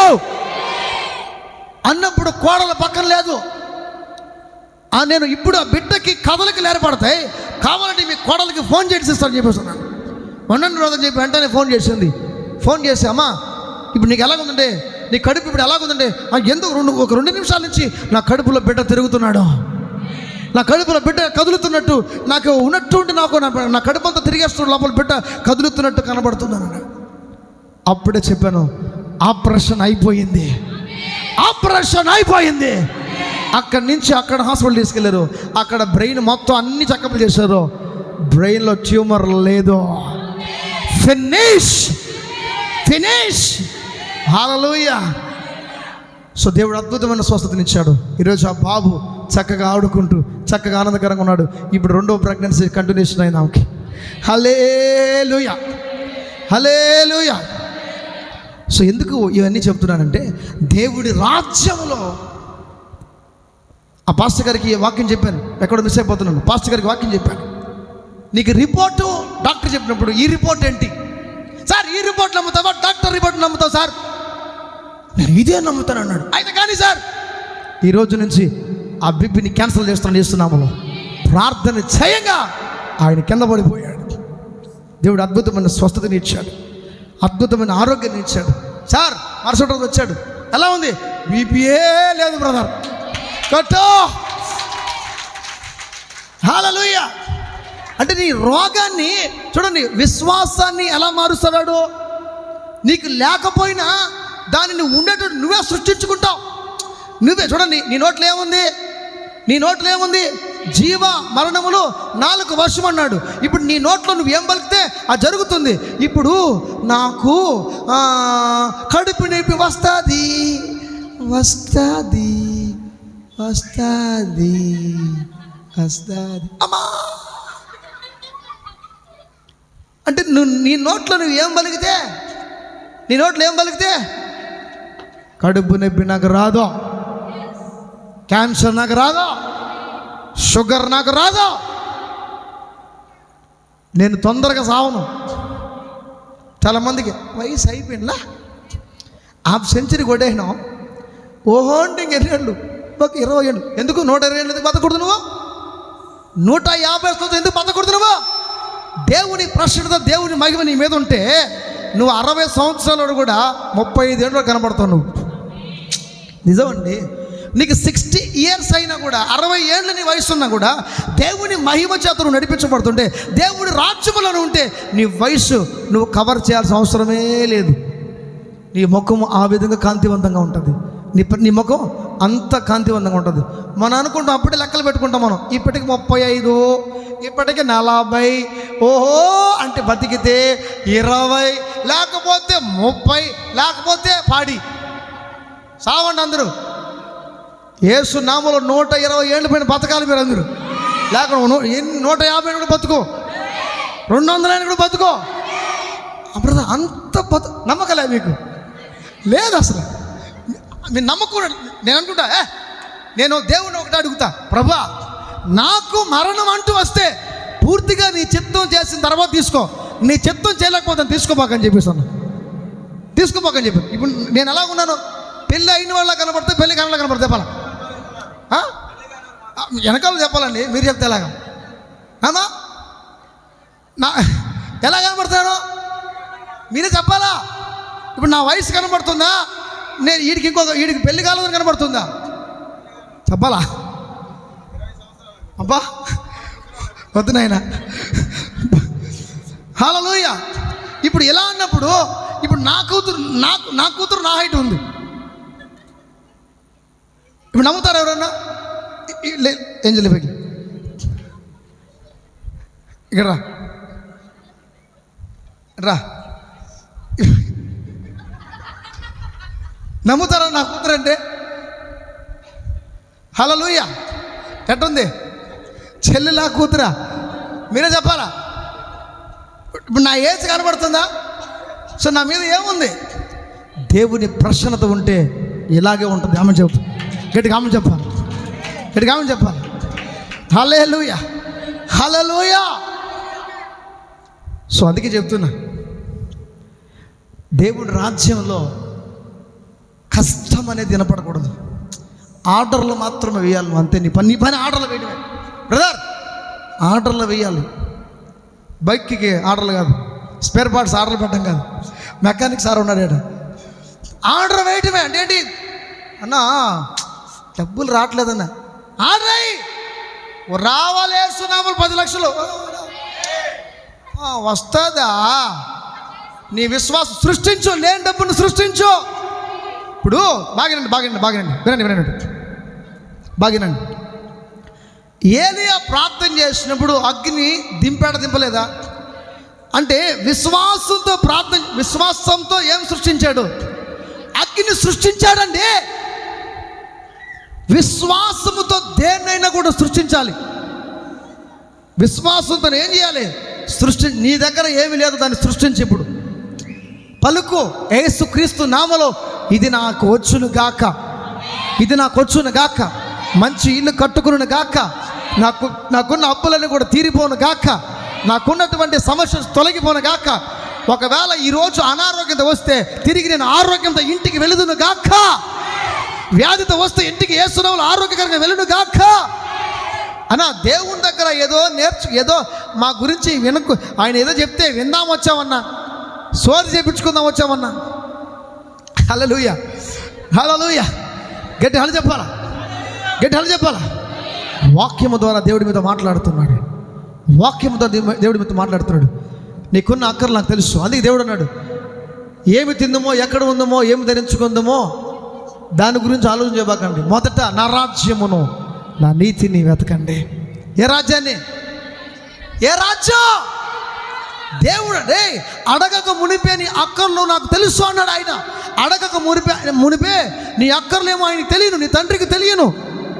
అన్నప్పుడు కోడల పక్కన లేదు. నేను ఇప్పుడు ఆ బిడ్డకి కథలకి ఏర్పడతాయి, కావాలంటే మీ కోడలకి ఫోన్ చేసి ఇస్తానని చెప్పేస్తున్నాను. వండండి రోజు చెప్పి వెంటనే ఫోన్ చేసి అమ్మా ఇప్పుడు నీకు ఎలాగుందంటే, నీ కడుపు ఇప్పుడు ఎలాగుందంటే, ఎందుకు ఒక 2 నిమిషాల నుంచి నా కడుపులో బిడ్డ తిరుగుతున్నాడు, నా కడుపులో బిడ్డ కదులుతున్నట్టు నాకు ఉన్నట్టు నాకు నా కడుపు అంతా తిరిగేస్తున్న లోపల బిడ్డ కదులుతున్నట్టు కనబడుతున్నాను. అప్పుడే చెప్పాను, ఆపరేషన్ అయిపోయింది. అక్కడి నుంచి అక్కడ హాస్పిటల్ తీసుకెళ్లారు. అక్కడ బ్రెయిన్ మొత్తం అన్ని చెకప్లు చేశారు, బ్రెయిన్లో ట్యూమర్ లేదు. ఫినిష్ హల్లెలూయా. సో దేవుడు అద్భుతమైన స్వస్థతనిచ్చాడు. ఈరోజు ఆ బాబు చక్కగా ఆడుకుంటూ చక్కగా ఆనందకరంగా ఉన్నాడు. ఇప్పుడు 2వ ప్రెగ్నెన్సీ కంటిన్యూషన్ అయింది ఆమెకి. హల్లెలూయా. సో ఎందుకు ఇవన్నీ చెప్తున్నానంటే, దేవుడి రాజ్యంలో ఆ పాస్టర్ గారికి వాక్యం చెప్పాను, ఎక్కడ మిస్ అయిపోతున్నాను, పాస్టర్ గారికి వాక్యం చెప్పాను, నీకు రిపోర్టు డాక్టర్ చెప్పినప్పుడు ఈ రిపోర్ట్ ఏంటి సార్, ఈ రిపోర్ట్ నమ్ముతావా, డాక్టర్ రిపోర్ట్ నమ్ముతావు సార్, నేను ఇదే నమ్ముతాను అన్నాడు. అయితే కానీ సార్ ఈ రోజు నుంచి ఆ బీపీని క్యాన్సిల్ చేస్తున్నాము. ప్రార్థన చేయంగా ఆయన కింద పడిపోయాడు. దేవుడు అద్భుతమైన స్వస్థతని ఇచ్చాడు, అద్భుతమైన ఆరోగ్యాన్ని ఇచ్చాడు. సార్ మరుసటి రోజు వచ్చాడు, ఎలా ఉంది, బీపీయే లేదు బ్రదర్, కట్టో. హల్లెలూయా. అంటే నీ రోగాన్ని చూడండి, విశ్వాసాన్ని ఎలా మారుస్తాడు. నీకు లేకపోయినా దానిని ఉండేటట్టు నువ్వే సృష్టించుకుంటావు. నువ్వే చూడండి, నీ నోట్లో ఏముంది, జీవ మరణములు 4 వర్షం అన్నాడు. ఇప్పుడు నీ నోట్లో నువ్వు ఏం పలికితే అది జరుగుతుంది. ఇప్పుడు నాకు కడుపు నొప్పి వస్తుంది అమ్మా, అంటే నీ నోట్లో నువ్వు ఏం పలికితే, నీ నోట్లో ఏం పలికితే, కడుపు నొప్పి నాకు రాదు, క్యాన్సర్ నాకు రాదు, షుగర్ నాకు రాదు, నేను తొందరగా సావను. చాలామందికి వయసు అయిపోయిందా, హాఫ్ సెంచరీ కొట్టేసినాం, ఓహో అంటే ఇంకెన్నేళ్ళు, ఒక 20 ఏళ్ళు. ఎందుకు 120 ఏళ్ళు ఎందుకు బతకూడదు నువ్వు? 150 సంవత్సరాలు ఎందుకు బతకూడదు నువ్వు? దేవుని ప్రశ్నతో దేవుని మహిమ నీ మీద ఉంటే నువ్వు 60 సంవత్సరాలు కూడా 35 ఏళ్ళు కనబడతావు నువ్వు. నిజమండి. నీకు 60 ఇయర్స్ అయినా కూడా, 60 ఏళ్ళు నీ వయసు ఉన్నా కూడా దేవుని మహిమ చేత నువ్వు నడిపించబడుతుంటే, దేవుని రాజ్యములో ఉంటే నీ వయసు నువ్వు కవర్ చేయాల్సిన అవసరమే లేదు. నీ ముఖం ఆ విధంగా కాంతివంతంగా ఉంటుంది, నీ ముఖం అంత కాంతివంతంగా ఉంటుంది. మనం అనుకుంటాం, అప్పుడే లెక్కలు పెట్టుకుంటాం మనం, ఇప్పటికి 35, ఇప్పటికి 40, ఓహో అంటే బతికితే 20, లేకపోతే 30, లేకపోతే పాడి సావండి అందరూ. యేసు నామములో 120 ఏళ్ళు పైన బతకాలి మీరు అందరూ. లేకపోతే 150 కూడా బతుకో, 200 కూడా బతుకో. అప్పుడు అంత నమ్మకలే మీకు లేదు అసలు. మీరు నమ్మకూడదు. నేను అనుకుంటా, నేను దేవుణ్ణి ఒకటి అడుగుతా, ప్రభా నాకు మరణం అంటూ వస్తే పూర్తిగా నీ చిత్తం చేసిన తర్వాత తీసుకో, నీ చిత్తం చేయలేకపోతాను తీసుకోపోకని చెప్పేసాను, తీసుకోపోకని చెప్పాను. ఇప్పుడు నేను ఎలా ఉన్నాను, పెళ్ళి అయిన వాళ్ళ కనబడితే పెళ్ళి కాని కనబడితే చెప్పాలా? వెనకాల చెప్పాలండి, మీరు చెప్తే ఎలాగా? అమ్మా ఎలా కనబడతాను మీరే చెప్పాలా? ఇప్పుడు నా వయసు కనబడుతుందా, నేను వీడికి పెళ్లి కాలేదని కనబడుతుందా? చెప్పాలా? అబ్బా వద్దు నాయనా. హల్లెలూయా. ఇప్పుడు ఎలా అన్నప్పుడు, ఇప్పుడు నా కూతురు నా హైట్ ఉంది. ఇప్పుడు నమ్ముతారు ఎవరన్నా? ఏం చేయలేదు, ఇక్కడ రా. నమ్ముతారా నా కూతురు అంటే? హల్లెలూయా. ఎట్టుంది చెల్లెలా కూతురా? మీరే చెప్పాలా? ఇప్పుడు నా ఏజ్ కనబడుతుందా? సో నా మీద ఏముంది? దేవుని ప్రసన్నత ఉంటే ఇలాగే ఉంటుంది. ఆమె చెబుతా, గట్టిగా ఆమె చెప్పాలి, గట్టిగా ఆమె చెప్పాలి. హల్లెలూయా, హల్లెలూయా. సో అందుకే చెప్తున్నా, దేవుడి రాజ్యంలో కష్టం అనేది వినపడకూడదు. ఆర్డర్లు మాత్రమే వేయాలి నువ్వు, అంతే. నీ పని ఆర్డర్లు వేయడమే బ్రదర్, ఆర్డర్లు వేయాలి. బైక్కి ఆర్డర్లు కాదు, స్పేర్ పార్ట్స్ ఆర్డర్లు పెట్టడం కాదు. మెకానిక్ సార్ ఉన్నాడు, ఆర్డర్ వేయటమే. అంటే ఏంటి అన్నా, డబ్బులు రావట్లేదన్నా, ఆర్డర్ అయ్యి రావాలేస్తున్నాము 10 లక్షలు వస్తుందా? నీ విశ్వాసం సృష్టించు, లేని డబ్బును సృష్టించు. ఇప్పుడు బాగినండి. ఏలియా ప్రార్థన చేసినప్పుడు అగ్ని దింపలేదా? అంటే విశ్వాసంతో ఏం సృష్టించాడు? అగ్ని సృష్టించాడండి. విశ్వాసముతో దేన్నైనా కూడా సృష్టించాలి. విశ్వాసంతో ఏం చేయాలి? నీ దగ్గర ఏమీ లేదు, దాన్ని సృష్టించి ఇప్పుడు పలుకు, యేసుక్రీస్తు నామములో ఇది నాకు వచ్చును గాక, ఇది నాకు వచ్చును గాక, మంచి ఇల్లు కట్టుకును గాక, నాకున్న అప్పులన్నీ కూడా తీరిపోను గాక, నాకున్నటువంటి సమస్యలు తొలగిపోను గాక, ఒకవేళ ఈరోజు అనారోగ్యత వస్తే తిరిగి నేను ఆరోగ్యంతో ఇంటికి వెళుదును గాక, వ్యాధితో వస్తే ఇంటికి యేసు నామములో ఆరోగ్యకరంగా వెళ్ళును గాక. అన్నా దేవుని దగ్గర ఏదో మా గురించి ఆయన ఏదో చెప్తే విందాం వచ్చామన్నా, సోది చేపించుకుందాం వచ్చామన్నా. హల్లెలూయా, హల్లెలూయా. గట్టి హల్లు చెప్పాలా, గట్టి హల్లు చెప్పాలా. వాక్యము ద్వారా దేవుడి మీద మాట్లాడుతున్నాడు, వాక్యము ద్వారా దేవుడి మీద మాట్లాడుతున్నాడు. నీకున్న అక్కర్లు నాకు తెలుసు. అందుకే దేవుడు అన్నాడు, ఏమి తిందమో, ఎక్కడ ఉందమో, ఏమి ధరించుకుందామో దాని గురించి ఆలోచన చేయబాకండి. మొదట నా రాజ్యమును, నా నీతిని వెతకండి. ఏ రాజ్యాన్ని? ఏ రాజ్యం? దేవుడు అడగక మునిపే నీ అక్కర్లు నాకు తెలుసు అన్నాడు ఆయన. అడగక మునిపే నీ అక్కర్లేమో ఆయనకి తెలియను, నీ తండ్రికి తెలియను.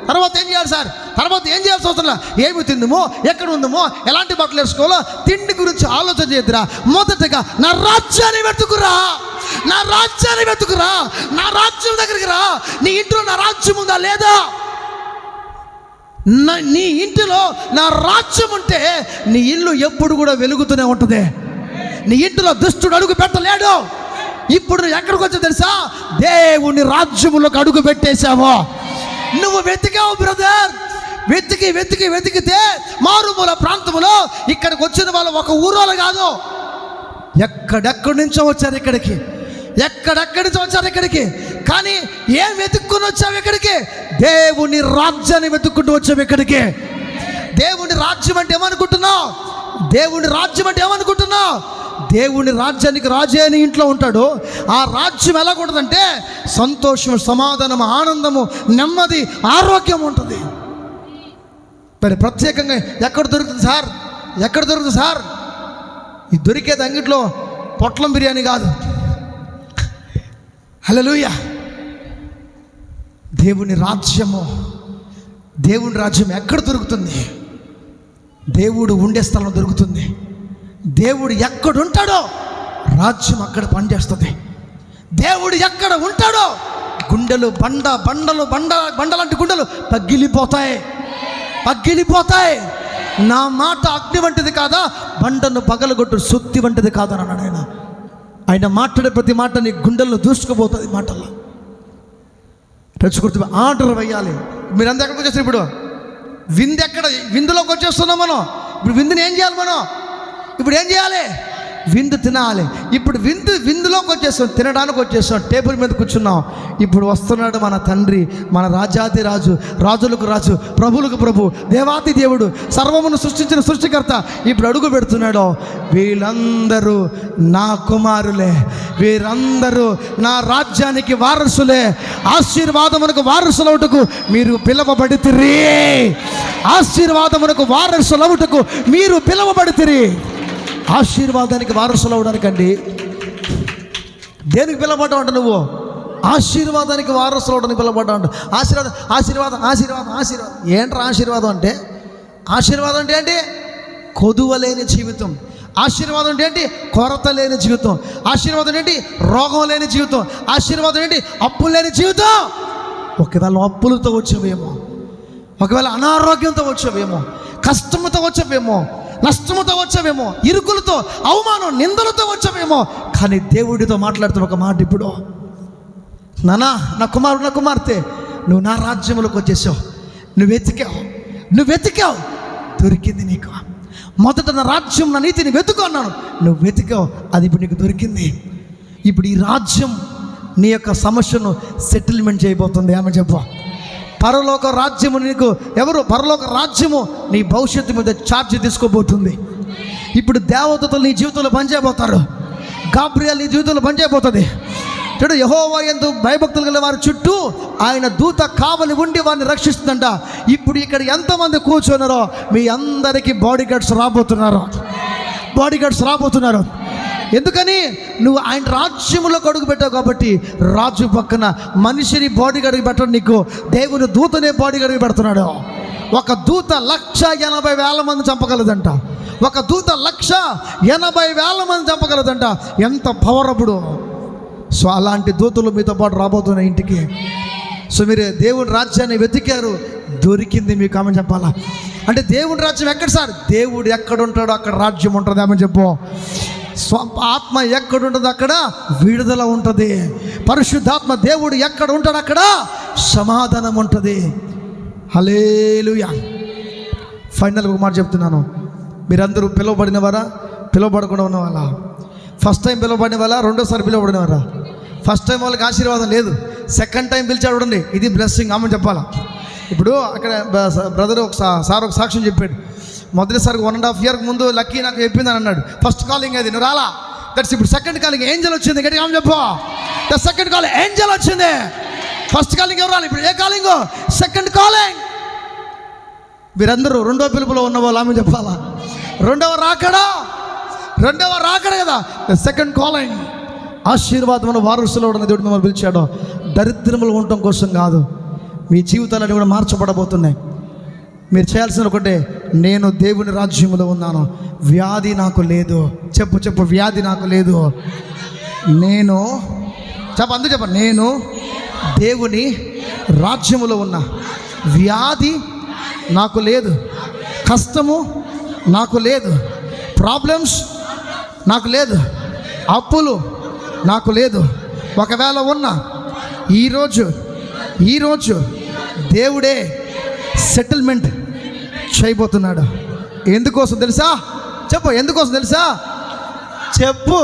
తర్వాత ఏం చేయాలి సార్, తర్వాత ఏం చేయాల్సి అవసరం లే, ఏమి తిందుమో, ఎక్కడ ఉందమో, ఎలాంటి బట్టలు వేసుకోవాలో, తిండి గురించి ఆలోచన చేద్దురా. మొదటగా నా రాజ్యాన్ని వెతుకురా, నా రాజ్యాన్ని వెతుకురా, నా రాజ్యం దగ్గరికి రా. నీ ఇంట్లో నా రాజ్యం ఉందా లేదా? నీ ఇంటిలో నా రాజ్యం ఉంటే నీ ఇల్లు ఎప్పుడు కూడా వెలుగుతూనే ఉంటుంది. నీ ఇంటిలో దుష్టుడు అడుగు పెట్టలేడు. ఇప్పుడు ఎక్కడికి వచ్చా తెలుసా? దేవుని రాజ్యములోకి అడుగు పెట్టేశావు. నువ్వు వెతికావు బ్రదర్, వెతికి వెతికి వెతికితే మారుమూల ప్రాంతంలో ఇక్కడికి వచ్చిన వాళ్ళు ఒక ఊరోళ్ళు కాదు, ఎక్కడెక్కడి నుంచో వచ్చారు ఇక్కడికి, ఎక్కడెక్కడి నుంచో వచ్చారు ఇక్కడికి. కానీ ఏం వెతుక్కుని వచ్చావు ఇక్కడికి? దేవుని రాజ్యాన్ని వెతుక్కుంటూ వచ్చావు ఇక్కడికి. దేవుని రాజ్యం అంటే ఏమనుకుంటున్నావు? దేవుని రాజ్యం అంటే ఏమనుకుంటున్నావు? దేవుని రాజ్యానికి రాజే అని ఇంట్లో ఉంటాడు. ఆ రాజ్యం ఎలాగుంటుందంటే సంతోషం, సమాధానం, ఆనందము, నెమ్మది, ఆరోగ్యం ఉంటుంది. మరి ప్రత్యేకంగా ఎక్కడ దొరుకుతుంది సార్, ఎక్కడ దొరుకుతుంది సార్? ఈ దొరికేది అంగిట్లో పొట్లం బిర్యానీ కాదు. హల్లెలూయా. దేవుని రాజ్యము, దేవుని రాజ్యం ఎక్కడ దొరుకుతుంది? దేవుడు ఉండే స్థలం దొరుకుతుంది. దేవుడు ఎక్కడ ఉంటాడో రాజ్యం అక్కడ పనిచేస్తుంది. దేవుడు ఎక్కడ ఉంటాడో గుండెలు బండలాంటి గుండెలు పగిలిపోతాయి, పగిలిపోతాయి. నా మాట అగ్ని వంటిది కాదా, బండను పగలగొట్టు సుత్తి వంటిది కాదని అన్నాడు ఆయన మాట్లాడే ప్రతి మాట నీ గుండెల్లో దూసుకుపోతుంది. మాటల్లో తెచ్చుకుంటే ఆర్డర్ వేయాలి. మీరంతా ఎక్కడికి వచ్చేస్తారు? ఇప్పుడు విందు ఎక్కడ? విందులోకి వచ్చేస్తున్నాం మనం. ఇప్పుడు విందుని ఏం చేయాలి మనం? ఇప్పుడు ఏం చేయాలి? విందు తినాలి. ఇప్పుడు విందులోకి వచ్చేస్తాం, తినడానికి వచ్చేస్తాం, టేబుల్ మీద కూర్చున్నాం. ఇప్పుడు వస్తున్నాడు మన తండ్రి, మన రాజాది రాజు, రాజులకు రాజు, ప్రభువులకు ప్రభు, దేవాతి దేవుడు, సర్వమును సృష్టించిన సృష్టికర్త. ఇప్పుడు అడుగు పెడుతున్నాడు. వీళ్ళందరూ నా కుమారులే, వీరందరూ నా రాజ్యానికి వారసులే, ఆశీర్వాదమునకు వారసులవుటకు మీరు పిలవబడితిరి, ఆశీర్వాదమునకు వారసులవుటకు మీరు పిలవబడితిరి. ఆశీర్వాదానికి వారసులు అవడానికండి. దేనికి పిలవబడ్డావు అంట? నువ్వు ఆశీర్వాదానికి వారసులు అవడానికి పిలవబడ్డావు అంట. ఆశీర్వాదం ఆశీర్వాదం ఆశీర్వాదం ఆశీర్వాదం. ఏంట్రా ఆశీర్వాదం అంటే? ఆశీర్వాదం అంటే ఏంటి? కొదువ లేని జీవితం. ఆశీర్వాదం అంటే ఏంటి? కొరత లేని జీవితం. ఆశీర్వాదం ఏంటి? రోగం లేని జీవితం. ఆశీర్వాదం ఏంటి? అప్పులు లేని జీవితం. ఒకవేళ అప్పులతో వచ్చావేమో, ఒకవేళ అనారోగ్యంతో వచ్చావేమో, కష్టంతో వచ్చావేమో, నష్టముతో వచ్చావేమో, ఇరుకులతో, అవమానం, నిందలతో వచ్చావేమో. కానీ దేవుడితో మాట్లాడుతున్న ఒక మాట ఇప్పుడు, నానా, నా కుమారుడు, నా కుమార్తె, నువ్వు నా రాజ్యంలోకి వచ్చేసావు. నువ్వు వెతికావు, దొరికింది నీకు. మొదట నా రాజ్యం, నా నీతిని వెతుకు అన్నాను. నువ్వు వెతికావు, అది ఇప్పుడు నీకు దొరికింది. ఇప్పుడు ఈ రాజ్యం నీ యొక్క సమస్యను సెటిల్మెంట్ చేయబోతుంది. ఆమె చెప్పు. పరలోక రాజ్యము నీకు ఎవరు? పరలోక రాజ్యము నీ భవిష్యత్తు మీద ఛార్జ్ తీసుకోబోతుంది. ఇప్పుడు దేవదూతలు నీ జీవితంలో పనిచేయబోతారు. గాబ్రియల్ నీ జీవితంలో పనిచేయబోతుంది. చూడు, యెహోవా యందు భయభక్తులు గల వారి చుట్టూ ఆయన దూత కావలి ఉండి వారిని రక్షిస్తుందంట. ఇప్పుడు ఇక్కడ ఎంతమంది కూర్చున్నారో మీ అందరికీ బాడీ గార్డ్స్ రాబోతున్నారు. ఎందుకని? నువ్వు ఆయన రాజ్యములోకి అడుగు పెట్టావు కాబట్టి. రాజు పక్కన మనిషిని బాడీ గార్డ్కి పెట్టడం, నీకు దేవుని దూతనే బాడీ గార్డ్కి పెడుతున్నాడు. ఒక దూత 180,000 మంది చంపగలదంట. ఒక దూత 180,000 మంది చంపగలదంట. ఎంత పవర్ అప్పుడు! సో అలాంటి దూతలు మీతో పాటు రాబోతున్నాయి ఇంటికి. సో మీరు దేవుని రాజ్యాన్ని వెతికారు, దొరికింది మీకు. ఆమె చెప్పాలా అంటే దేవుని రాజ్యం ఎక్కడ సార్? దేవుడు ఎక్కడ ఉంటాడో అక్కడ రాజ్యం ఉంటుంది. ఆమె చెప్పు. ఆత్మ ఎక్కడ ఉంటుందో అక్కడ విడుదల ఉంటుంది. పరిశుద్ధాత్మ దేవుడు ఎక్కడ ఉంటాడో అక్కడ సమాధానం ఉంటుంది. హల్లెలూయా. ఫైనల్గా ఒక మాట చెప్తున్నాను. మీరందరూ పిలువబడిన వారా, పిలువబడకుండా ఉన్న వాళ్ళ? ఫస్ట్ టైం పిలువబడిన వాళ్ళ, రెండోసారి పిలువబడిన వారా? ఫస్ట్ టైం వాళ్ళకి ఆశీర్వాదం లేదు, సెకండ్ టైం పిలిచాడు చూడండి, ఇది బ్లెస్సింగ్. ఆమె చెప్పాలా. ఇప్పుడు అక్కడ బ్రదర్ సార్ ఒక సాక్ష్యం చెప్పాడు. మొదటిసారి 1.5 years ముందు లక్కీ నాకు చెప్పిందని అన్నాడు. ఫస్ట్ కాలింగ్ అది, నువ్వు రాలా. దట్స్ ఇప్పుడు సెకండ్ కాలింగ్ ఏంజల్ వచ్చింది. గట్టిగా ఆమె చెప్పు. ద సెకండ్ కాలింగ్ ఏంజల్ వచ్చింది. ఫస్ట్ కాలింగ్ ఎవరు రాలి, ఇప్పుడు ఏ కాలింగ్? Second calling. మీరందరూ రెండో పిలుపులో ఉన్న వాళ్ళు ఆమె చెప్పాలా. రెండవ రాకడ కదా సెకండ్ కాలింగ్. ఆశీర్వాదమును వారసులో ఉన్న దేవుడు మిమ్మల్ని పిలిచాడు. దరిద్రములు ఉండటం కోసం కాదు, మీ జీవితాలన్నీ కూడా మార్చబడబోతున్నాయి. మీరు చేయాల్సిన ఒకటే, నేను దేవుని రాజ్యంలో ఉన్నాను, వ్యాధి నాకు లేదు. చెప్పు వ్యాధి నాకు లేదు. నేను చెప్పండి, నేను దేవుని రాజ్యములో ఉన్నా, వ్యాధి నాకు లేదు, కష్టము నాకు లేదు, ప్రాబ్లమ్స్ నాకు లేదు, అప్పులు నాకు లేదు. ఒకవేళ ఉన్నా ఈరోజు దేవుడే సెటిల్మెంట్ చేయబోతున్నాడు. ఎందుకోసం తెలుసా? చెప్పు, ఎందుకోసం తెలుసా? చెప్పు,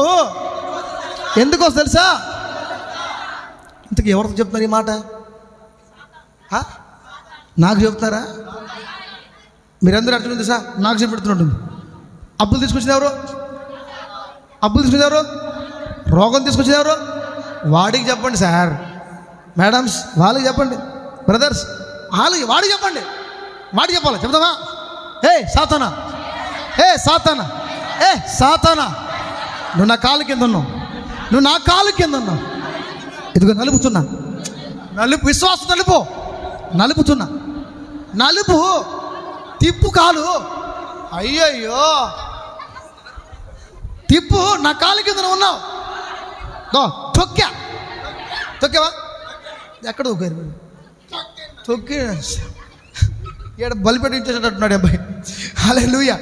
ఎందుకోసం తెలుసా? ఇంతకు ఎవరితో చెప్తున్నారు ఈ మాట? నాకు చెప్తున్నారా? మీరందరూ అర్థం తెలుసా? నాకు చెప్పబడుతుంటుంది. అప్పులు తీసుకొచ్చింది ఎవరు? రోగం తీసుకొచ్చింది ఎవరు? వాడికి చెప్పండి సార్, మేడమ్స్ వాళ్ళకి చెప్పండి, బ్రదర్స్ వాడికి చెప్పండి. వాడికి చెప్పాలి. చెప్తావా? ఏ సాతానా, నువ్వు నా కాలు కింద ఉన్నావు, ఇదిగో నలుపుతున్నా, విశ్వాసం నలుపుతున్నా, తిప్పు కాలు. అయ్యయ్యో, తిప్పు, నా కాలు కింద ఉన్నావు. తొక్కావా? ఎక్కడ తొక్కి ఇక్కడ బలిపెట్టి ఇచ్చేటట్టున్నాడు అబ్బాయి. హల్లెలూయా.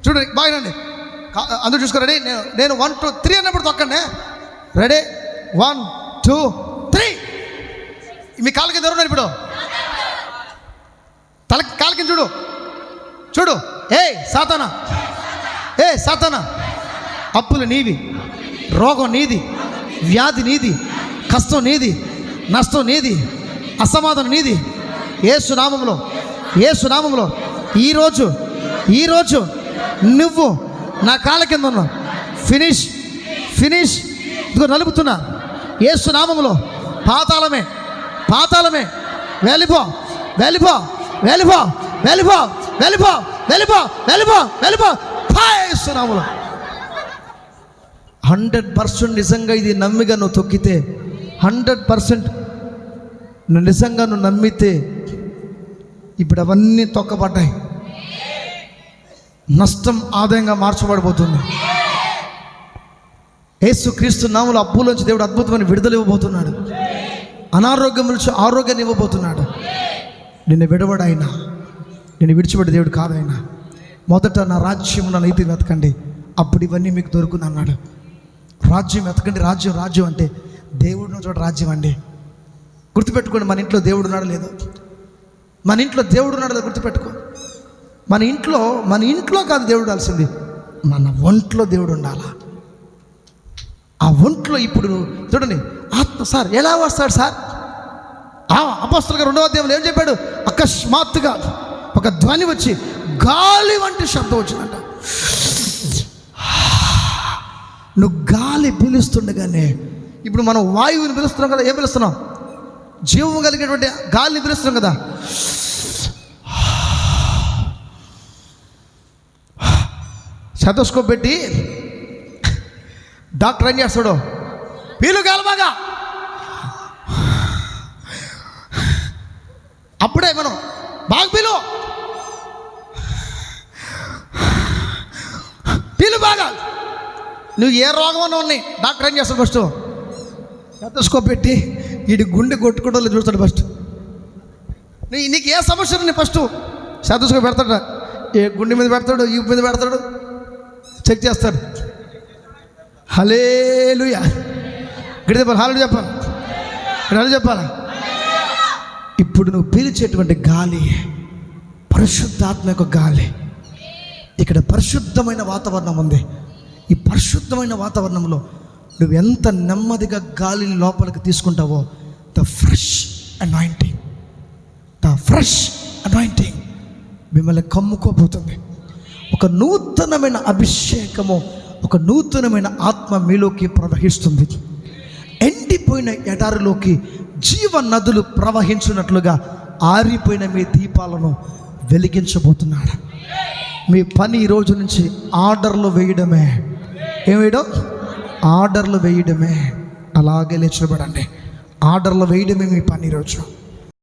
చూడండి బాగానండి, అందరూ చూసుకోరండి. నేను 1 2 3 అన్నప్పుడు తొక్కండి. రెడీ? 1 2 3. మీ కాలు కింద ఎవరున్నారు ఇప్పుడు? కాలు కింద చూడు. ఏ సాతానా, అప్పులు నీవి, రోగం నీది, వ్యాధి నీది, కష్టం నీది, నష్టం నీది, అసమాధానం నీది. యేసు నామములో ఈరోజు నువ్వు నా కాళ్ళ కింద ఉన్నావు. ఫినిష్. ఇదిగో నలుపుతున్నా యేసు నామములో. పాతాళమే వెళ్ళిపో. యేసు నామములో 100% నిజంగా ఇది నమ్మిగా నువ్వు తొక్కితే, 100% నువ్వు నిజంగా నమ్మితే, ఇప్పుడు అవన్నీ తొక్కబడ్డాయి. నష్టం ఆదాయంగా మార్చబడిపోతుంది. యేసుక్రీస్తు నామములో అప్పులోంచి దేవుడు అద్భుతమైన విడుదల ఇవ్వబోతున్నాడు. అనారోగ్యం నుంచి ఆరోగ్యాన్ని ఇవ్వబోతున్నాడు. నిన్ను విడవడాయినా, నిన్ను విడిచిపెట్టే దేవుడు కాదైనా. మొదట నా రాజ్యం, నా నీతిని వెతకండి, అప్పుడు ఇవన్నీ మీకు దొరుకుతుంది అన్నాడు. రాజ్యం వెతకండి. రాజ్యం అంటే దేవుడిని చోట రాజ్యం అండి. గుర్తుపెట్టుకోండి, మన ఇంట్లో దేవుడు ఉన్నాడో లేదో, గుర్తుపెట్టుకో. మన ఇంట్లో కాదు దేవుడు ఉండాల్సింది, మన ఒంట్లో దేవుడు ఉండాలా. ఆ ఒంట్లో ఇప్పుడు చూడండి, ఆత్మ సార్ ఎలా వస్తాడు సార్? అపోస్తలుగా 2వ అధ్యాయంలో ఏం చెప్పాడు? అకస్మాత్తుగా ఒక ధ్వని వచ్చి గాలి వంటి శబ్దం వచ్చిందంట. నువ్వు గాలి పీలుస్తుండగానే, ఇప్పుడు మనం వాయువుని పిలుస్తున్నాం కదా, ఏం పిలుస్తున్నాం? జీవం కలిగినటువంటి గాలిని పిలుస్తున్నాం కదా. స్టెథోస్కోప్ పెట్టి డాక్టర్ ఏం చేస్తాడు? పీలు గాలి బాగా. అప్పుడే మనం బాగా పీలు బాగా. నువ్వు ఏ రోగం అన్నా ఉన్నాయి, డాక్టర్ ఏం చేస్తాడు? ఫస్ట్ స్టెథోస్కోప్ పెట్టి వీడి గుండె కొట్టుకోవడంలో చూస్తాడు. ఫస్ట్ నీకు ఏ సమస్య ఉంది, ఫస్ట్ స్టెథోస్కోప్ పెడతాడు. ఏ గుండె మీద పెడతాడు, ఈ మీద పెడతాడు, చెక్ చేస్తాడు. హల్లెలూయా. గడి చెప్పాలి, హాలు చెప్పాలా? ఇప్పుడు నువ్వు పీల్చేటువంటి గాలి పరిశుద్ధాత్మ యొక్క గాలి. ఇక్కడ పరిశుద్ధమైన వాతావరణం ఉంది. ఈ పరిశుద్ధమైన వాతావరణంలో నువ్వు ఎంత నెమ్మదిగా గాలిని లోపలికి తీసుకుంటావో, ద ఫ్రెష్ అనాయింటింగ్ మిమ్మల్ని కమ్ముకోబోతుంది. ఒక నూతనమైన అభిషేకము, ఒక నూతనమైన ఆత్మ మీలోకి ప్రవహిస్తుంది. ఎండిపోయిన ఎడారిలోకి జీవ నదులు ప్రవహించినట్లుగా ఆరిపోయిన మీ దీపాలను వెలిగించబోతున్నాడు. మీ పని ఈరోజు నుంచి ఆర్డర్లు వేయడమే. ఆర్డర్లు వేయడమే. అలాగే లేచబడండి. ఆర్డర్లు వేయడమే మీ పని ఈరోజు.